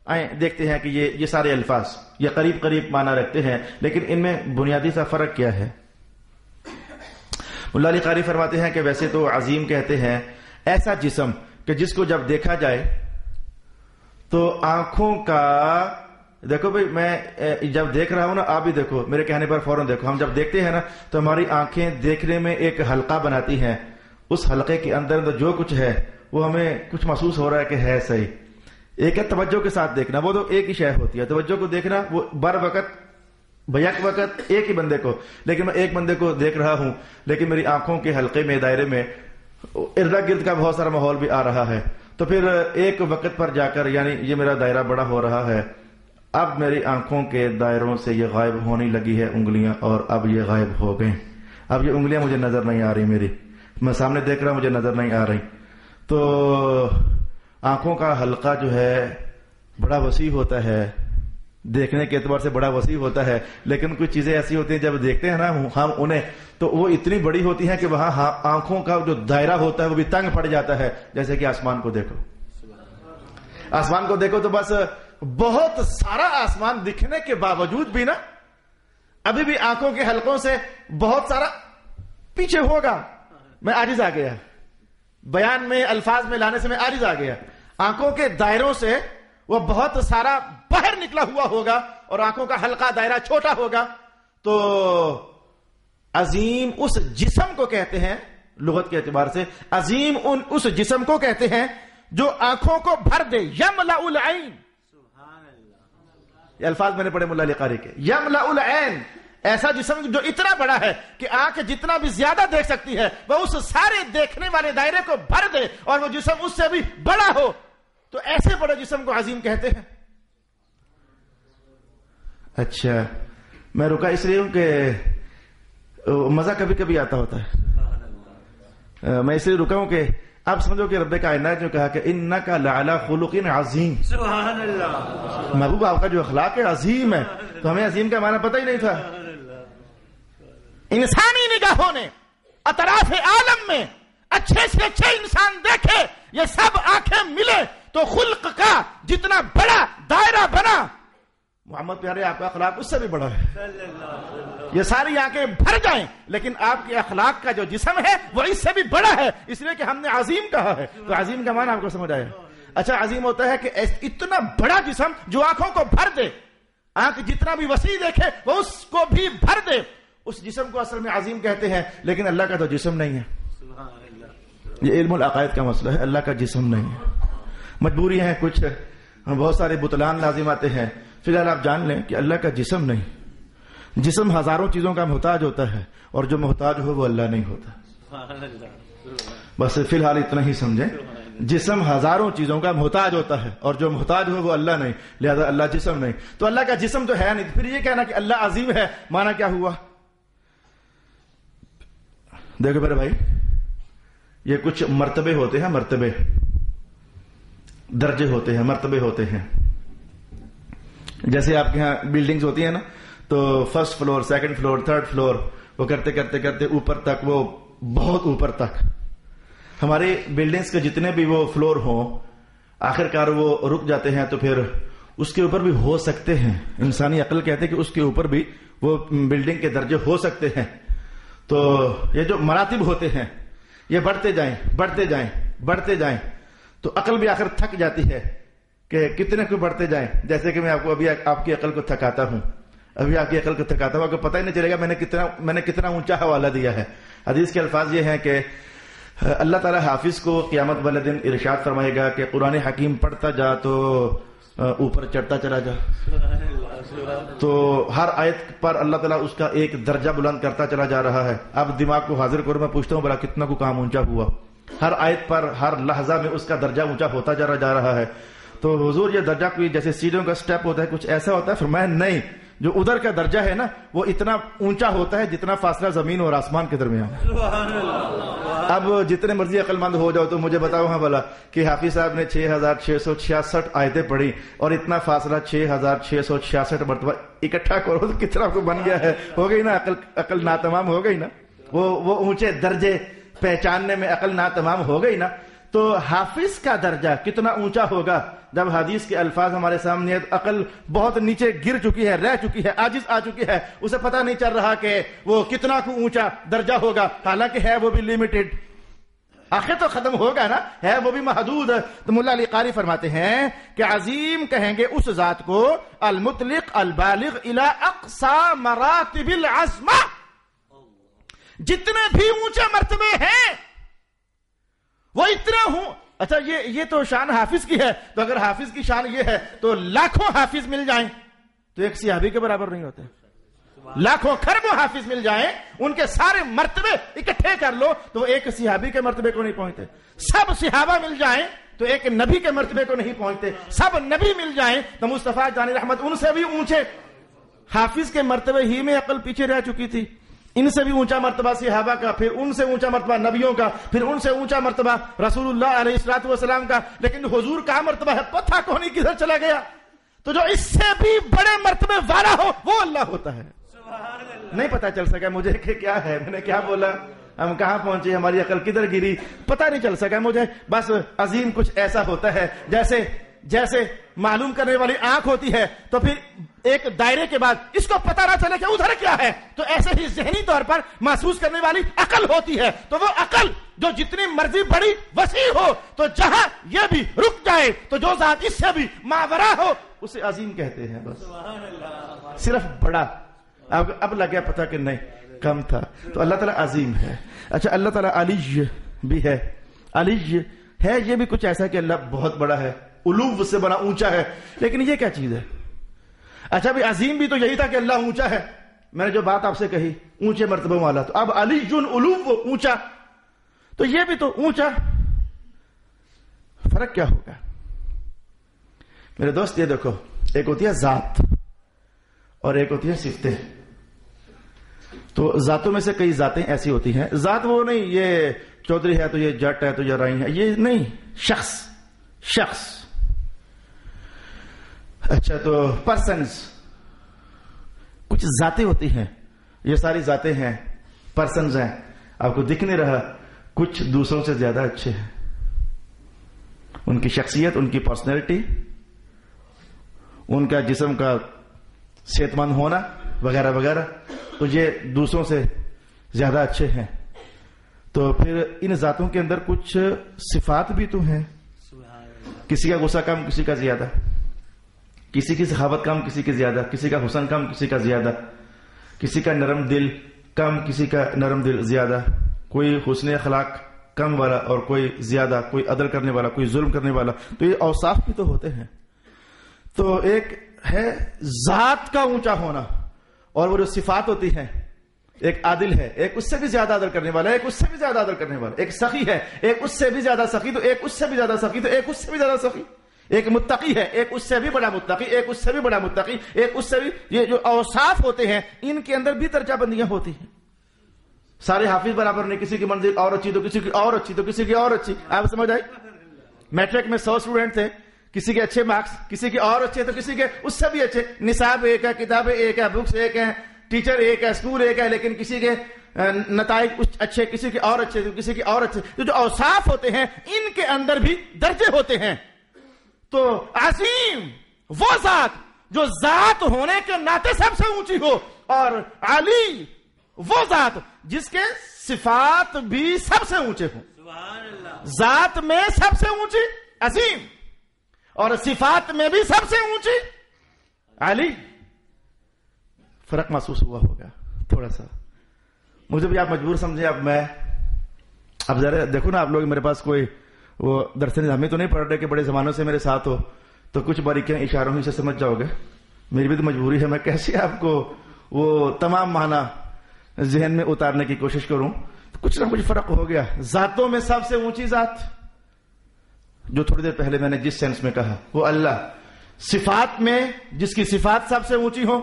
A: آئیں دیکھتے ہیں کہ یہ سارے الفاظ یہ قریب قریب معنی رکھتے ہیں، لیکن ان میں بنیادی سا فرق کیا ہے؟ مولا علی قاری فرماتے ہیں کہ ویسے تو عظیم کہتے ہیں ایسا جسم کہ جس کو جب دیکھا جائے تو آنکھوں کا، دیکھو بھائی میں جب دیکھ رہا ہوں نا، آپ بھی دیکھو، میرے کہنے پر فوراً دیکھو. ہم جب دیکھتے ہیں نا تو ہماری آنکھیں دیکھنے میں ایک حلقہ بناتی ہیں. اس حلقے کے اندر جو کچھ ہے وہ ہمیں کچھ محسوس ہو رہا ہے کہ ہے صحیح. ایک ہے توجہ کے ساتھ دیکھنا، وہ تو ایک ہی شے ہوتی ہے. توجہ کو دیکھنا وہ بر وقت بیک وقت ایک ہی بندے کو، لیکن میں ایک بندے کو دیکھ رہا ہوں لیکن میری آنکھوں کے حلقے میں، دائرے میں ارد گرد کا بہت سارا ماحول بھی آ رہا ہے. تو پھر ایک وقت پر جا کر، یعنی یہ میرا دائرہ بڑا ہو رہا ہے، اب میری آنکھوں کے دائروں سے یہ غائب ہونے لگی ہے انگلیاں، اور اب یہ غائب ہو گئیں. اب یہ انگلیاں مجھے نظر نہیں آ رہی، میری میں سامنے دیکھ رہا ہوں مجھے نظر نہیں آ رہی. تو آنکھوں کا حلقہ جو ہے بڑا وسیع ہوتا ہے، دیکھنے کے اعتبار سے بڑا وسیع ہوتا ہے، لیکن کچھ چیزیں ایسی ہوتی ہیں جب دیکھتے ہیں نا ہم انہیں تو وہ اتنی بڑی ہوتی ہیں کہ وہاں آنکھوں کا جو دائرہ ہوتا ہے وہ بھی تنگ پڑ جاتا ہے. جیسے کہ آسمان کو دیکھو، آسمان کو دیکھو تو بس بہت سارا آسمان دکھنے کے باوجود بھی نا ابھی بھی آنکھوں کے حلقوں سے بہت سارا پیچھے ہوگا. میں عاجز آ گیا، بیان میں الفاظ میں لانے سے میں عاجز آ گیا. آنکھوں کے دائروں سے وہ بہت سارا باہر نکلا ہوا ہوگا اور آنکھوں کا حلقہ دائرہ چھوٹا ہوگا. تو عظیم اس جسم کو کہتے ہیں، لغت کے اعتبار سے عظیم اس جسم کو کہتے ہیں جو آنکھوں کو بھر دے، یملأ العین.
B: سبحان اللہ.
A: یہ الفاظ میں نے پڑھے ملا علی قاری کے، یملأ العین، ایسا جسم جو اتنا بڑا ہے کہ آنکھ جتنا بھی زیادہ دیکھ سکتی ہے وہ اس سارے دیکھنے والے دائرے کو بھر دے، اور وہ جسم اس سے بھی بڑا ہو، تو ایسے بڑے جسم کو عظیم کہتے ہیں. اچھا، میں رکا اس لیے ہوں کہ مزہ کبھی کبھی آتا ہوتا ہے. میں اس لیے رکا ہوں کہ آپ سمجھو کہ رب کائنات نے کہا کہ انکا لعلی خلق عظیم.
B: سبحان اللہ.
A: محبوب آپ کا جو اخلاق ہے عظیم ہے، تو ہمیں عظیم کا معنی پتہ ہی نہیں تھا. انسانی نگاہوں نے اطراف عالم میں اچھے سے اچھے انسان دیکھے، یہ سب آنکھیں ملے تو خلق کا جتنا بڑا دائرہ بنا، محمد پیارے آپ کا اخلاق اس سے بھی بڑا ہے. یہ ساری آنکھیں بھر جائیں لیکن آپ کے اخلاق کا جو جسم ہے وہ اس سے بھی بڑا ہے، اس لیے کہ ہم نے عظیم کہا ہے. تو عظیم کا معنی آپ کو سمجھ آیا. اچھا، عظیم ہوتا ہے کہ اتنا بڑا جسم جو آنکھوں کو بھر دے، آنکھ جتنا بھی وسیع دیکھے وہ اس کو بھی بھر دے، اس جسم کو اصل میں عظیم کہتے ہیں. لیکن اللہ کا تو جسم نہیں ہے. یہ علم العقائد کا مسئلہ ہے، اللہ کا جسم نہیں ہے. مجبوری ہے، کچھ بہت سارے بطلان لازم آتے ہیں. فی الحال آپ جان لیں کہ اللہ کا جسم نہیں. جسم ہزاروں چیزوں کا محتاج ہوتا ہے، اور جو محتاج ہو وہ اللہ نہیں ہوتا. بس فی الحال اتنا ہی سمجھیں، جسم ہزاروں چیزوں کا محتاج ہوتا ہے اور جو محتاج ہو وہ اللہ نہیں، لہذا اللہ جسم نہیں. تو اللہ کا جسم تو ہے نہیں، پھر یہ کہنا کہ اللہ عظیم ہے، معنی کیا ہوا؟ دیکھو میرے بھائی، یہ کچھ مرتبے ہوتے ہیں، مرتبے، درجے ہوتے ہیں، مرتبے ہوتے ہیں. جیسے آپ کے یہاں بلڈنگز ہوتی ہیں نا، تو first floor, second floor, third floor, وہ کرتے کرتے کرتے اوپر تک، وہ بہت اوپر تک. ہماری بلڈنگز کے جتنے بھی وہ فلور ہوں، آخر کار وہ رک جاتے ہیں، تو پھر اس کے اوپر بھی ہو سکتے ہیں. انسانی عقل کہتے ہیں کہ اس کے اوپر بھی وہ بلڈنگ کے درجے ہو سکتے ہیں. تو یہ جو مراتب ہوتے ہیں یہ بڑھتے جائیں بڑھتے جائیں بڑھتے جائیں، تو عقل بھی آخر تھک جاتی ہے کہ کتنے کو بڑھتے جائیں. جیسے کہ میں آپ کو ابھی آپ کی عقل کو تھکاتا ہوں، آپ کو پتہ ہی نہیں چلے گا میں نے کتنا اونچا حوالہ دیا ہے. حدیث کے الفاظ یہ ہیں کہ اللہ تعالی حافظ کو قیامت والے دن ارشاد فرمائے گا کہ قرآن حکیم پڑھتا جا تو اوپر چڑھتا چلا جا. تو ہر آیت پر اللہ تعالیٰ اس کا ایک درجہ بلند کرتا چلا جا رہا ہے. اب دماغ کو حاضر کرو، میں پوچھتا ہوں بڑا کتنا کو کام اونچا ہوا؟ ہر آیت پر ہر لحظہ میں اس کا درجہ اونچا ہوتا جا رہا ہے. تو حضور یہ درجہ کوئی جیسے سیڑھیوں کا سٹیپ ہوتا ہے کچھ ایسا ہوتا ہے؟ فرمایا نہیں، جو ادھر کا درجہ ہے نا وہ اتنا اونچا ہوتا ہے جتنا فاصلہ زمین اور آسمان کے درمیان. اب جتنے مرضی عقل مند ہو جاؤ تو مجھے بتاؤ ہاں بھلا کہ حافظ صاحب نے 6666 آیتیں پڑھی اور اتنا فاصلہ 6666 مرتبہ اکٹھا کرو تو کتنا کو بن گیا ہے؟ ہو گئی نا عقل ناتمام ہو گئی نا. وہ اونچے درجے پہچاننے میں عقل ناتمام ہو گئی نا. تو حافظ کا درجہ کتنا اونچا ہوگا جب حدیث کے الفاظ ہمارے سامنے ہے. عقل بہت نیچے گر چکی ہے، رہ چکی ہے، عاجز آ چکی ہے، اسے پتہ نہیں چل رہا کہ وہ کتنا کو اونچا درجہ ہوگا، حالانکہ ہے وہ بھی لمیٹڈ. آخر تو ختم ہوگا نا، ہے وہ بھی محدود. تو مولا علی قاری فرماتے ہیں کہ عظیم کہیں گے اس ذات کو المطلق البالغ الى اقصى مراتب العظمہ، جتنے بھی اونچے مرتبے ہیں وہ اتنا ہوں. اچھا یہ تو شان حافظ کی ہے، تو اگر حافظ کی شان یہ ہے تو لاکھوں حافظ مل جائیں تو ایک صحابی کے برابر نہیں ہوتے. لاکھوں کھربوں حافظ مل جائیں، ان کے سارے مرتبے اکٹھے کر لو تو وہ ایک صحابی کے مرتبے کو نہیں پہنچتے. سب صحابہ مل جائیں تو ایک نبی کے مرتبے کو نہیں پہنچتے. سب نبی مل جائیں تو مصطفیٰ جان رحمت ان سے بھی اونچے. حافظ کے مرتبے ہی میں عقل پیچھے رہ چکی تھی. ان سے بھی اونچا مرتبہ صحابہ کا، پھر ان سے اونچا مرتبہ نبیوں کا، پھر ان سے اونچا مرتبہ رسول اللہ علیہ الصلوۃ والسلام کا. لیکن حضور کا مرتبہ ہے پتہ کون کدھر چلا گیا. تو جو اس سے بھی بڑے مرتبے والا ہو وہ اللہ ہوتا ہے. نہیں پتہ چل سکا مجھے کہ کیا ہے، میں نے کیا بولا، ہم کہاں پہنچے، ہماری عقل کدھر گری، پتہ نہیں چل سکا مجھے. بس عظیم کچھ ایسا ہوتا ہے جیسے معلوم کرنے والی آنکھ ہوتی ہے، تو پھر ایک دائرے کے بعد اس کو پتہ نہ چلے کہ ادھر کیا ہے، تو ایسے ہی ذہنی طور پر محسوس کرنے والی عقل ہوتی ہے. تو وہ عقل جو جتنی مرضی بڑی وسیع ہو، تو جہاں یہ بھی رک جائے تو جو ذات اس سے بھی ماورا ہو اسے عظیم کہتے ہیں. بس صرف بڑا اب لگ گیا پتہ کہ نہیں کم تھا. تو اللہ تعالیٰ عظیم ہے. اچھا اللہ تعالیٰ علی بھی ہے. علی ہے یہ بھی کچھ ایسا کہ اللہ بہت بڑا ہے, علو سے بڑا اونچا ہے, لیکن یہ کیا چیز ہے؟ اچھا بھی عظیم بھی تو یہی تھا کہ اللہ اونچا ہے, میں نے جو بات آپ سے کہی اونچے مرتبہ والا, تو اب علی جن علو اونچا, تو یہ بھی تو اونچا. فرق کیا ہوگا میرے دوست؟ یہ دیکھو, ایک ہوتی ہے ذات اور ایک ہوتی ہے صفتیں. تو ذاتوں میں سے کئی ذاتیں ایسی ہوتی ہیں, ذات وہ نہیں یہ چودھری ہے تو یہ جٹ ہے تو یہ رائی ہے, یہ نہیں, شخص. اچھا تو پرسنز, کچھ ذاتیں ہوتی ہیں, یہ ساری ذاتیں ہیں, پرسنز ہیں, آپ کو دکھ نہیں رہا, کچھ دوسروں سے زیادہ اچھے ہیں, ان کی شخصیت, ان کی پرسنالٹی, ان کا جسم کا صحت مند ہونا وغیرہ وغیرہ, تو یہ دوسروں سے زیادہ اچھے ہیں. تو پھر ان ذاتوں کے اندر کچھ صفات بھی تو ہیں, کسی کا غصہ کم کسی کا زیادہ, کسی کی سخاوت کم کسی کی زیادہ, کسی کا حسن کم کسی کا زیادہ, کسی کا نرم دل کم کسی کا نرم دل زیادہ, کوئی حسن اخلاق کم والا اور کوئی زیادہ, کوئی عدل کرنے والا کوئی ظلم کرنے والا. تو یہ اوصاف بھی تو ہوتے ہیں. تو ایک ہے ذات کا اونچا ہونا, اور وہ جو صفات ہوتی ہیں, ایک عادل ہے, ایک اس سے بھی زیادہ عدل کرنے والا, ایک اس سے بھی زیادہ عدل کرنے والا, ایک سخی ہے, ایک اس سے بھی زیادہ سخی, تو ایک اس سے بھی زیادہ سخی, تو ایک اس سے بھی زیادہ سخی, ایک متقی ہے, ایک اس سے بھی بڑا متقی, ایک اس سے بھی بڑا متقی, ایک اس سے بھی. یہ جو اوصاف ہوتے ہیں ان کے اندر بھی درجہ بندیاں ہوتی ہیں. سارے حافظ برابر نہیں, کسی کی منزل اور اچھی تو کسی کی اور اچھی تو کسی کی اور اچھی. آپ سمجھ آئی؟ میٹرک میں 100 اسٹوڈنٹ تھے, کسی کے اچھے مارکس, کسی کے اور اچھے تو کسی کے اس سے بھی اچھے. نصاب ایک ہے, کتابیں ایک ہے, بکس ایک ہیں, ٹیچر ایک ہے, اسکول ایک ہے, لیکن کسی کے نتائج اچھے, کسی کے اور اچھے تو کسی کے اور اچھے. تو جو اوصاف ہوتے ہیں ان کے اندر بھی درجے ہوتے ہیں. تو عظیم وہ ذات جو ذات ہونے کے ناطے سب سے اونچی ہو, اور علی وہ ذات جس کے صفات بھی سب سے اونچے ہوں. ذات میں سب سے اونچی عظیم, اور صفات میں بھی سب سے اونچی علی. فرق محسوس ہوا ہوگا تھوڑا سا, مجھے بھی آپ مجبور سمجھے. اب ذرا دیکھو نا, آپ لوگ میرے پاس کوئی وہ درس نظامی تو نہیں پڑھ رہے کہ بڑے زمانوں سے میرے ساتھ ہو, تو کچھ باریکیاں اشاروں ہی سے سمجھ جاؤ گے. میری بھی تو مجبوری ہے, میں کیسے آپ کو وہ تمام معنی ذہن میں اتارنے کی کوشش کروں. تو کچھ نہ کچھ فرق ہو گیا. ذاتوں میں سب سے اونچی ذات جو تھوڑی دیر پہلے میں نے جس سینس میں کہا وہ اللہ. صفات میں جس کی صفات سب سے اونچی ہو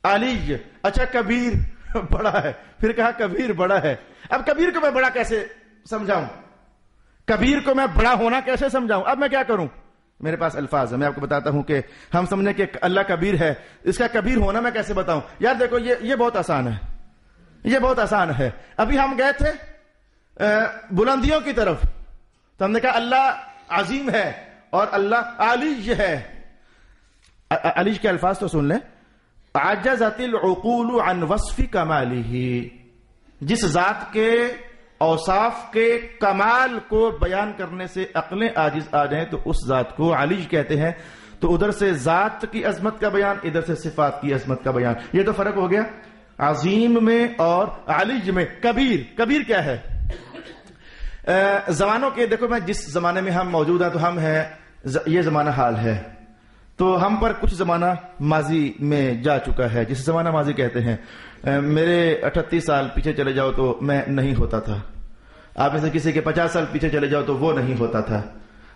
A: علی. اچھا کبیر بڑا ہے, پھر کہا کبیر بڑا ہے. اب کبیر کو میں بڑا کیسے سمجھاؤں, کبیر کو میں بڑا ہونا کیسے سمجھاؤں؟ اب میں کیا کروں؟ میرے پاس الفاظ ہے, میں آپ کو بتاتا ہوں کہ ہم سمجھیں کہ اللہ کبیر ہے, اس کا کبیر ہونا میں کیسے بتاؤں. یار دیکھو یہ بہت آسان ہے, یہ بہت آسان ہے. ابھی ہم گئے تھے بلندیوں کی طرف, تو ہم نے کہا اللہ عظیم ہے اور اللہ علی ہے. علی کے الفاظ تو سن لیں. عجزت العقول عن وصف کمالہ, جس ذات کے اوصاف کے کمال کو بیان کرنے سے عقلیں عاجز آ جائیں تو اس ذات کو علی کہتے ہیں. تو ادھر سے ذات کی عظمت کا بیان, ادھر سے صفات کی عظمت کا بیان. یہ تو فرق ہو گیا عظیم میں اور علی میں. کبیر کیا ہے؟ زمانوں کے دیکھو, میں جس زمانے میں ہم موجود ہیں تو ہم ہیں, یہ زمانہ حال ہے, تو ہم پر کچھ زمانہ ماضی میں جا چکا ہے, جسے زمانہ ماضی کہتے ہیں. میرے 38 سال پیچھے چلے جاؤ تو میں نہیں ہوتا تھا. آپ میں سے کسی کے 50 سال پیچھے چلے جاؤ تو وہ نہیں ہوتا تھا.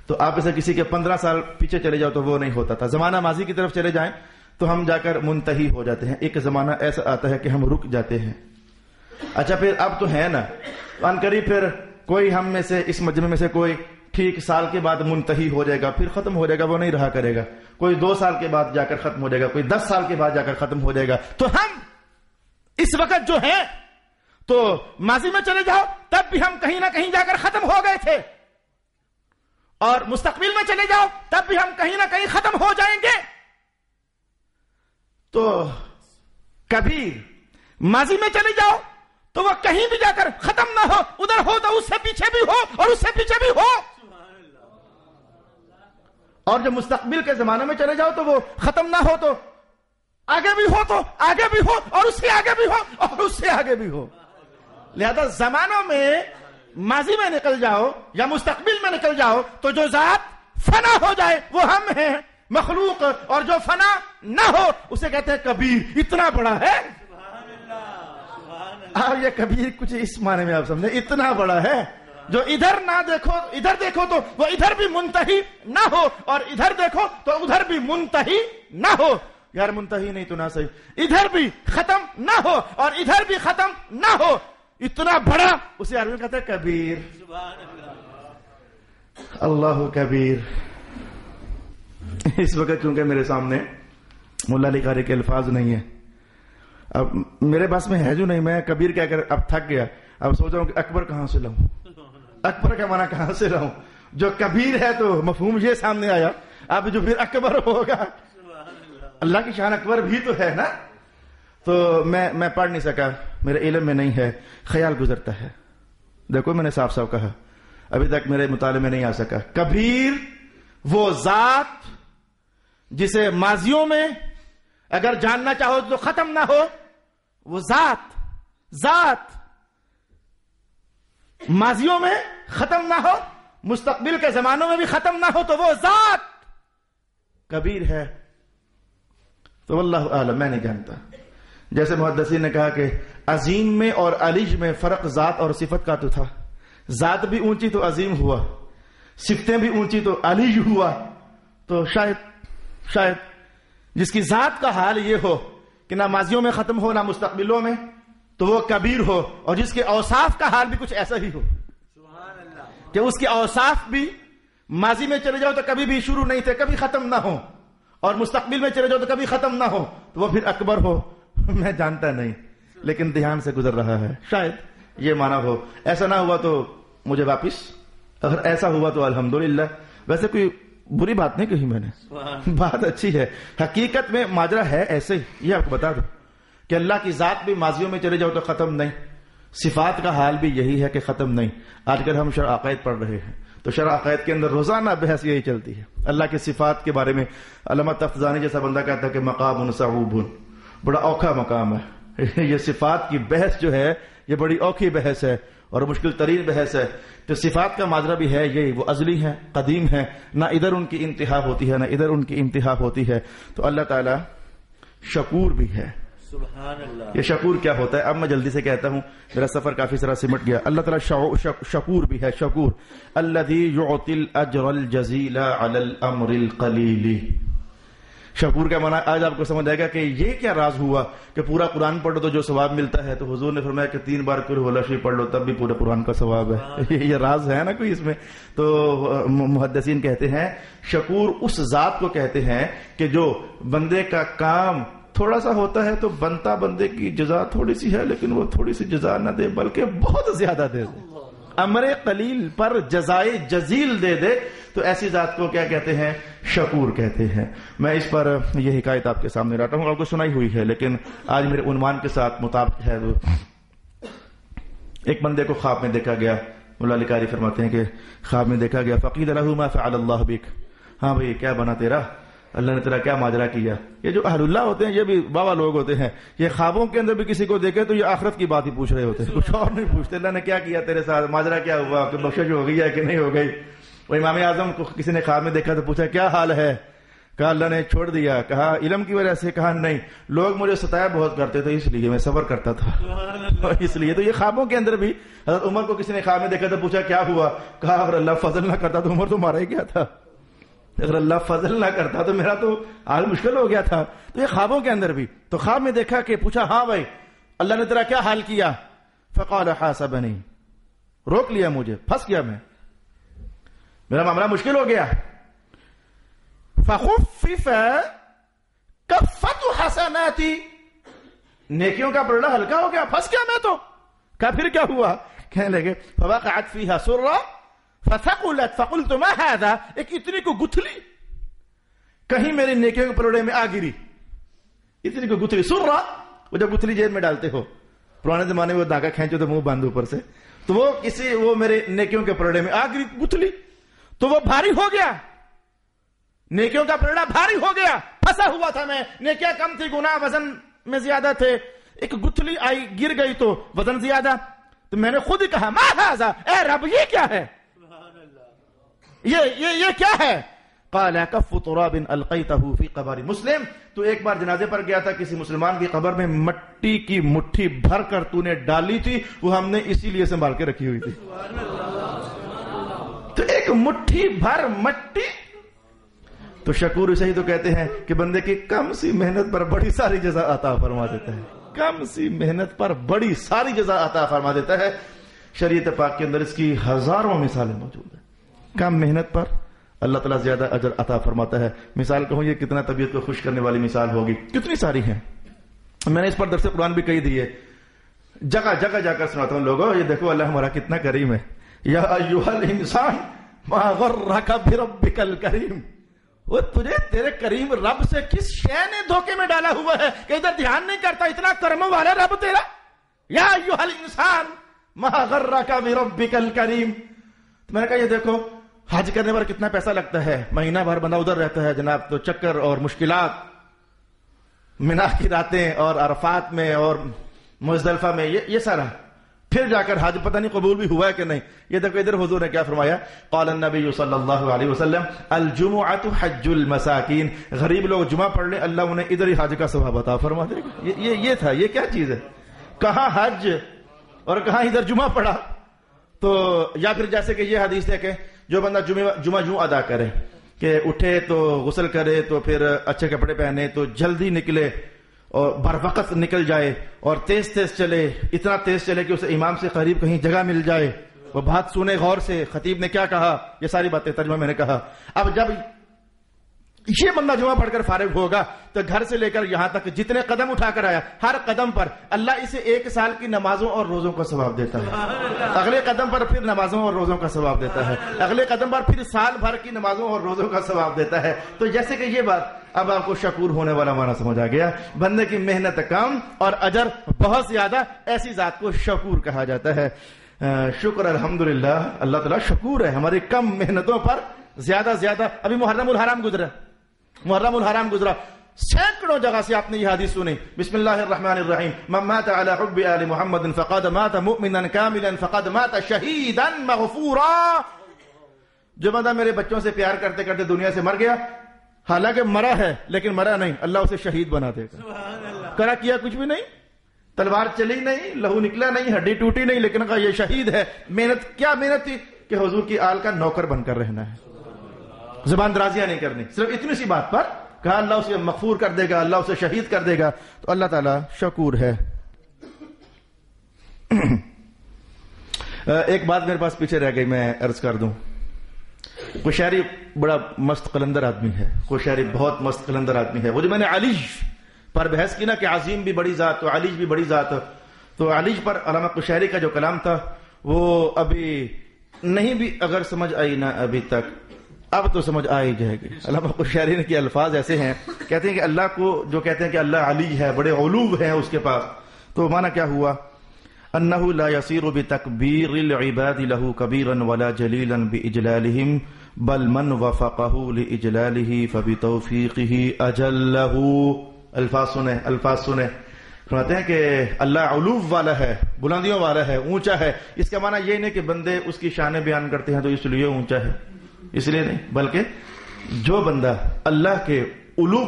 A: تو آپ میں سے کسی کے 15 سال پیچھے چلے جاؤ تو وہ نہیں ہوتا تھا. زمانہ ماضی کی طرف چلے جائیں تو ہم جا کر منتہی ہو جاتے ہیں. ایک زمانہ ایسا آتا ہے کہ ہم رک جاتے ہیں. اچھا پھر اب تو ہے نا, ان قریب پھر کوئی ہم میں سے اس مجمع میں سے کوئی ٹھیک سال کے بعد منتہی ہو جائے گا, پھر ختم ہو جائے گا, وہ نہیں رہا کرے گا. کوئی 2 سال کے بعد جا کر ختم ہو جائے گا, کوئی 10 سال کے بعد جا کر ختم ہو جائے گا. تو ہم اس وقت جو ہیں تو ماضی میں چلے جاؤ تب بھی ہم کہیں نہ کہیں جا کر ختم ہو گئے تھے, اور مستقبل میں چلے جاؤ تب بھی ہم کہیں نہ کہیں ختم ہو جائیں گے. تو کبھی ماضی میں چلے جاؤ تو وہ کہیں بھی جا کر ختم نہ ہو, ادھر ہو تو اس سے پیچھے بھی ہو اور اس سے پیچھے بھی ہو. اور جب مستقبل کے زمانے میں چلے جاؤ تو وہ ختم نہ ہو تو آگے بھی ہو تو آگے بھی ہو اور اس سے آگے بھی ہو اور اس سے آگے بھی ہو. لہذا زمانوں میں ماضی میں نکل جاؤ یا مستقبل میں نکل جاؤ تو جو ذات فنا ہو جائے وہ ہم ہیں مخلوق, اور جو فنا نہ ہو اسے کہتے ہیں کبیر. اتنا بڑا ہے. اب یہ کبیر کچھ اس معنی میں آپ سمجھے, اتنا بڑا ہے جو ادھر نہ دیکھو ادھر دیکھو تو وہ ادھر بھی منتہی نہ ہو اور ادھر دیکھو تو ادھر بھی منتہی نہ ہو. یار منتہی نہیں تو نہ صحیح, ادھر بھی ختم نہ ہو اور ادھر بھی ختم نہ ہو. اتنا بڑا اسے عربی میں کہتے ہیں کبیر. اللہ کبیر. اس وقت چونکہ میرے سامنے ملا علی قاری کے الفاظ نہیں ہیں, اب میرے پاس میں ہے جو نہیں, میں کبیر کہہ کر اب تھک گیا. اب سوچ رہا ہوں کہ اکبر کہاں سے لاؤں, اکبر کا معنی کہاں سے لاؤں. جو کبیر ہے تو مفہوم یہ سامنے آیا, اب جو پھر اکبر ہوگا, اللہ کی شان اکبر بھی تو ہے نا. تو میں پڑھ نہیں سکا, میرے علم میں نہیں ہے, خیال گزرتا ہے. دیکھو میں نے صاف صاف کہا, ابھی تک میرے مطالعے میں نہیں آ سکا. کبیر وہ ذات جسے ماضیوں میں اگر جاننا چاہو تو ختم نہ ہو, وہ ذات ماضیوں میں ختم نہ ہو, مستقبل کے زمانوں میں بھی ختم نہ ہو, تو وہ ذات کبیر ہے. تو واللہ اعلم, میں نہیں جانتا. جیسے محدثین نے کہا کہ عظیم میں اور علیج میں فرق ذات اور صفت کا تو تھا. ذات بھی اونچی تو عظیم ہوا, صفتیں بھی اونچی تو علیج ہوا. تو شاید جس کی ذات کا حال یہ ہو کہ نہ ماضیوں میں ختم ہو نہ مستقبلوں میں, تو وہ کبیر ہو. اور جس کے اوصاف کا حال بھی کچھ ایسا ہی ہو کہ اس کے اوصاف بھی ماضی میں چلے جاؤ تو کبھی بھی شروع نہیں تھے, کبھی ختم نہ ہو, اور مستقبل میں چلے جاؤ تو کبھی ختم نہ ہو, تو وہ پھر اکبر ہو. میں جانتا نہیں, لیکن دھیان سے گزر رہا ہے. شاید یہ معنی ہو. ایسا نہ ہوا تو مجھے واپس, اگر ایسا ہوا تو الحمدللہ. ویسے کوئی بری بات نہیں کہی میں نے, بات اچھی ہے. حقیقت میں ماجرا ہے ایسے ہی. یہ آپ کو بتا دوں کہ اللہ کی ذات بھی ماضیوں میں چلے جاؤ تو ختم نہیں, صفات کا حال بھی یہی ہے کہ ختم نہیں. آج کل ہم شرح عقائد پڑھ رہے ہیں تو شرح عقائد کے اندر روزانہ بحث یہی چلتی ہے. اللہ کے صفات کے بارے میں علامہ تفتزانی جیسا بندہ کہتا ہے کہ مقام صعوب, بڑا اوکھا مقام ہے. یہ صفات کی بحث جو ہے یہ بڑی اوکھی بحث ہے اور مشکل ترین بحث ہے. تو صفات کا ماجرا بھی ہے یہی, وہ ازلی ہیں, قدیم ہیں, نہ ادھر ان کی انتہا ہوتی ہے نہ ادھر ان کی انتہا ہوتی ہے. تو اللہ تعالی شکور بھی ہے.
B: سبحان اللہ.
A: یہ شکور کیا ہوتا ہے, اب میں جلدی سے کہتا ہوں, میرا سفر کافی سارا سمٹ گیا. اللہ تعالی شکور بھی ہے. شکور الذی یعطی الاجر الجزیل علی الامر القلیل. شکور کا معنی آج آپ کو سمجھ آئے گا کہ یہ کیا راز ہوا کہ پورا قرآن پڑھ لو تو جو ثواب ملتا ہے. تو حضور نے فرمایا کہ 3 بار قل هو اللہ شریف پڑھ لو تب بھی پورے قرآن کا ثواب ہے. یہ راز ہے نا کوئی اس میں. تو محدثین کہتے ہیں شکور اس ذات کو کہتے ہیں کہ جو بندے کا کام تھوڑا سا ہوتا ہے تو بنتا بندے کی جزا تھوڑی سی ہے, لیکن وہ تھوڑی سی جزا نہ دے بلکہ بہت زیادہ دے دے, امر قلیل پر جزائے جزیل دے دے. تو ایسی ذات کو کیا کہتے ہیں, شکور کہتے ہیں. میں اس پر یہ حکایت آپ کے سامنے لاتا ہوں, آپ کو سنائی ہوئی ہے لیکن آج میرے عنوان کے ساتھ مطابق ہے. وہ ایک بندے کو خواب میں دیکھا گیا. مولا علی قاری فرماتے ہیں کہ خواب میں دیکھا گیا, فقیل له ما فعل اللہ بک. ہاں بھئی کیا بنا تیرا, اللہ نے تیرا کیا ماجرا کیا. یہ جو اہل اللہ ہوتے ہیں یہ بھی بابا لوگ ہوتے ہیں, یہ خوابوں کے اندر بھی کسی کو دیکھے تو یہ آخرت کی بات ہی پوچھ رہے ہوتے ہیں, کچھ اور نہیں پوچھتے. اللہ نے کیا کیا تیرے ساتھ, ماجرا کیا ہوا, کہ بخشش ہو گئی ہے کہ نہیں ہو گئی. وہ امام اعظم کو کسی نے خواب میں دیکھا تو پوچھا کیا حال ہے, کہا اللہ نے چھوڑ دیا. کہا علم کی وجہ سے, کہا نہیں لوگ مجھے ستایا بہت کرتے تھے اس لیے میں صبر کرتا تھا اس لیے. تو یہ خوابوں کے اندر بھی حضرت عمر کو کسی نے خواب میں دیکھا تو پوچھا کیا ہوا, کہا اگر اللہ فضل نہ کرتا تو عمر تو مارا ہی گیا تھا, اگر اللہ فضل نہ کرتا تو میرا تو حال مشکل ہو گیا تھا. تو یہ خوابوں کے اندر بھی. تو خواب میں دیکھا کہ پوچھا ہاں بھائی اللہ نے تیرا کیا حال کیا, فقال حاسبنی, روک لیا مجھے, پھنس گیا میں, میرا معاملہ مشکل ہو گیا. فخفف کفت حسناتی, نیکیوں کا پلڑا ہلکا ہو گیا, پھنس گیا میں تو. کہا پھر کیا ہوا, کہنے لگے فوقعت فیہا سرہ فثقلت فقلت ما هذا, ایک اتنی کو گتھلی کہیں میرے نیکیوں کے پلڑے میں آ گری. اتنی کو گتھلی, سرہ وہ جب گتھلی جیب میں ڈالتے ہو, پرانے زمانے میں وہ دھاگا کھینچو تو منہ باندھ اوپر سے, تو وہ میرے نیکیوں کے پلڑے میں آ گری گتھلی. تو وہ بھاری ہو گیا, نیکیوں کا پلڑا بھاری ہو گیا, پھنسا ہوا تھا میں، نیکیاں کم تھی، گناہ وزن میں زیادہ تھے، ایک گٹھلی آئی گر گئی تو وزن زیادہ، تو میں نے خود ہی کہا ما ھذا، اے رب یہ کیا ہے، یہ کیا ہے؟ قال کف تراب القیتہ فی قبر مسلم، تو ایک بار جنازے پر گیا تھا، کسی مسلمان کی قبر میں مٹی کی مٹھی بھر کر تو نے ڈالی تھی، وہ ہم نے اسی لیے سنبھال کے رکھی ہوئی تھی۔ تو ایک مٹھی بھر مٹی، تو شکور اسے ہی تو کہتے ہیں کہ بندے کی کم سی محنت پر بڑی ساری جزا عطا فرما دیتا ہے، کم سی محنت پر بڑی ساری جزا عطا فرما دیتا ہے۔ شریعت پاک کے اندر اس کی ہزاروں مثالیں موجود ہیں، کم محنت پر اللہ تعالیٰ زیادہ اجر عطا فرماتا ہے۔ مثال کہوں یہ کتنا طبیعت کو خوش کرنے والی مثال ہوگی، کتنی ساری ہیں، میں نے اس پر درس قرآن بھی کہی دی ہے، جگہ جگہ جا کر سناتا ہوں لوگوں، یہ دیکھو اللہ ہمارا کتنا کریم ہے۔ یا ایھا الانسان ما غرک بربک الکریم، وہ تجھے تیرے کریم رب سے کس شے نے دھوکے میں ڈالا ہوا ہے کہ ادھر دھیان نہیں کرتا، اتنا کرم والا رب تیرا۔ یا ایھا الانسان ما غرک بربک الکریم، میں نے کہا یہ دیکھو حج کرنے پر کتنا پیسہ لگتا ہے، مہینہ بھر بندہ ادھر رہتا ہے جناب، تو چکر اور مشکلات، منا کی راتیں اور عرفات میں اور مزدلفہ میں، یہ سارا، پھر جا کر حج پتہ نہیں قبول بھی ہوا ہے کہ نہیں۔ یہ دیکھو ادھر حضور نے کیا فرمایا، قال النبی صلی اللہ علیہ وسلم الجمعۃ حج المساکین، غریب لوگ جمعہ پڑھ لیں اللہ انہیں ادھر ہی حج کا ثواب عطا فرما دے گا۔ یہ تھا، یہ کیا چیز ہے، کہاں حج اور کہاں ادھر جمعہ پڑھا۔ تو یا پھر جیسے کہ یہ حدیث ہے کہ جو بندہ جمعہ یوں ادا کرے کہ اٹھے تو غسل کرے تو پھر اچھے کپڑے پہنے تو جلدی نکلے اور بر وقت نکل جائے اور تیز تیز چلے، اتنا تیز چلے کہ اسے امام سے قریب کہیں جگہ مل جائے، وہ بات سنے غور سے خطیب نے کیا کہا، یہ ساری باتیں ترجمہ میں نے کہا۔ اب جب یہ بندہ جمعہ پڑھ کر فارغ ہوگا تو گھر سے لے کر یہاں تک جتنے قدم اٹھا کر آیا، ہر قدم پر اللہ اسے 1 سال کی نمازوں اور روزوں کا ثواب دیتا ہے، اگلے قدم پر پھر نمازوں اور روزوں کا ثواب دیتا ہے، اگلے قدم پر پھر سال بھر کی نمازوں اور روزوں کا ثواب دیتا ہے۔ تو جیسے کہ یہ بات اب آپ کو شکور ہونے والا معنی سمجھ آ گیا، بندے کی محنت کم اور اجر بہت زیادہ، ایسی ذات کو شکور کہا جاتا ہے۔ شکر الحمدللہ، اللہ تعالیٰ شکور ہے ہماری کم محنتوں پر زیادہ زیادہ۔ ابھی محرم الحرام گزرا، محرم الحرام گزرا، سینکڑوں جگہ سے آپ نے یہ حدیث سنی، بسم اللہ الرحمن الرحیم، من مات علی حب آل محمد فقد مات مؤمنا کاملا فقد مات شہیدا مغفورا، جو بندہ میرے بچوں سے پیار کرتے کرتے دنیا سے مر گیا، حالانکہ مرا ہے لیکن مرا نہیں، اللہ اسے شہید بنا دے گا۔ کرا کیا کچھ بھی نہیں، تلوار چلی نہیں، لہو نکلا نہیں، ہڈی ٹوٹی نہیں، لیکن کہا یہ شہید ہے۔ محنت کیا محنت تھی کہ حضور کی آل کا نوکر بن کر رہنا ہے، زبان درازیاں نہیں کرنی، صرف اتنی سی بات پر کہا اللہ اسے مغفور کر دے گا، اللہ اسے شہید کر دے گا۔ تو اللہ تعالیٰ شکور ہے۔ ایک بات میرے پاس پیچھے رہ گئی، میں عرض کر دوں، قشیری بڑا مست قلندر آدمی ہے، قشیری بہت مست قلندر آدمی ہے۔ وہ جو میں نے علیج پر بحث کی نا کہ عظیم بھی بڑی ذات تو علیج بھی بڑی ذات، تو علیج پر علامہ قشیری کا جو کلام تھا وہ ابھی نہیں بھی اگر سمجھ آئی نا ابھی تک، اب تو سمجھ آ ہی جائے گی۔ علامہ قشیری نے کے الفاظ ایسے ہیں، کہتے ہیں کہ اللہ کو جو کہتے ہیں کہ اللہ علی ہے، بڑے علو ہیں اس کے پاس، تو معنی کیا ہوا، انه لا يصير بتكبير العباد له كبيرا ولا جليلا باجلالهم بل من وفقه لاجلاله فبتوفيقه اجله۔ الفاظ سنیں فرماتے ہیں کہ اللہ علو والا ہے، بلندیوں والا ہے، اونچا ہے۔ اس کا معنی یہ نہیں کہ بندے اس کی شان بیان کرتے ہیں تو اس لیے اونچا ہے، اس لیے نہیں، بلکہ جو بندہ اللہ کے علو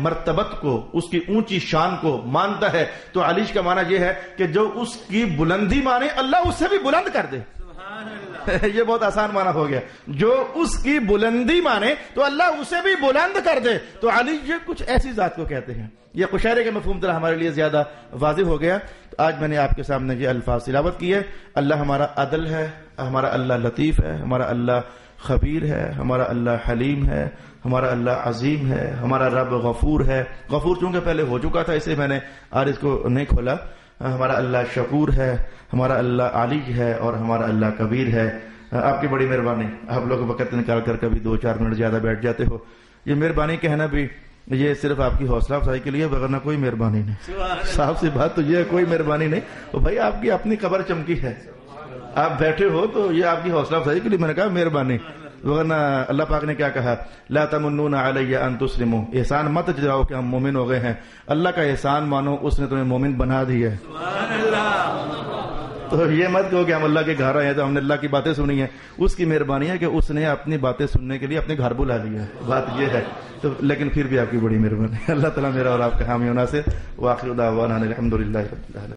A: مرتبت کو، اس کی اونچی شان کو مانتا ہے تو علیش کا معنی یہ ہے کہ جو اس کی بلندی مانے اللہ اس سے بھی بلند کر دے۔ یہ بہت آسان معنی ہو گیا، جو اس کی بلندی مانے تو اللہ اسے بھی بلند کر دے، تو علی یہ کچھ ایسی ذات کو کہتے ہیں۔ یہ قشیری کا مفہوم طرح ہمارے لیے زیادہ واضح ہو گیا۔ آج میں نے آپ کے سامنے یہ الفاظ تلاوت کی ہے۔ اللہ ہمارا عدل ہے، ہمارا اللہ لطیف ہے، ہمارا اللہ خبیر ہے، ہمارا اللہ حلیم ہے، ہمارا اللہ عظیم ہے، ہمارا رب غفور ہے۔ غفور چونکہ پہلے ہو چکا تھا، اسے میں نے آج اس کو نہیں کھولا۔ ہمارا اللہ شکور ہے، ہمارا اللہ علی ہے، اور ہمارا اللہ کبیر ہے۔ آپ کی بڑی مہربانی، آپ لوگ وقت نکال کر کبھی 2-4 منٹ زیادہ بیٹھ جاتے ہو۔ یہ مہربانی کہنا بھی یہ صرف آپ کی حوصلہ افزائی کے لیے، بغیر نہ کوئی مہربانی نہیں۔ صاحب سی بات تو یہ ہے، کوئی مہربانی نہیں۔ تو بھائی آپ کی اپنی قبر چمکی ہے، آپ بیٹھے ہو تو یہ آپ کی حوصلہ افزائی کے لیے میں نے کہا مہربانی۔ ورنہ اللہ پاک نے کیا کہا، لا تمنون علی ان تسلموا، احسان مت جتاؤ کہ ہم مومن ہو گئے ہیں، اللہ کا احسان مانو، اس نے تمہیں مومن بنا دی ہے۔
B: سبحان اللہ۔
A: تو یہ مت کہو کہ ہم اللہ کے گھر آئے ہیں تو ہم نے اللہ کی باتیں سنی ہیں، اس کی مہربانی ہے کہ اس نے اپنی باتیں سننے کے لیے اپنے گھر بلا لیا ہے، بات یہ ہے۔ تو لیکن پھر بھی آپ کی بڑی مہربانی، اللہ تعالیٰ میرا اور آپ کا حامی و ناصر۔ وآخر دعوانا الحمدللہ رب العالمین۔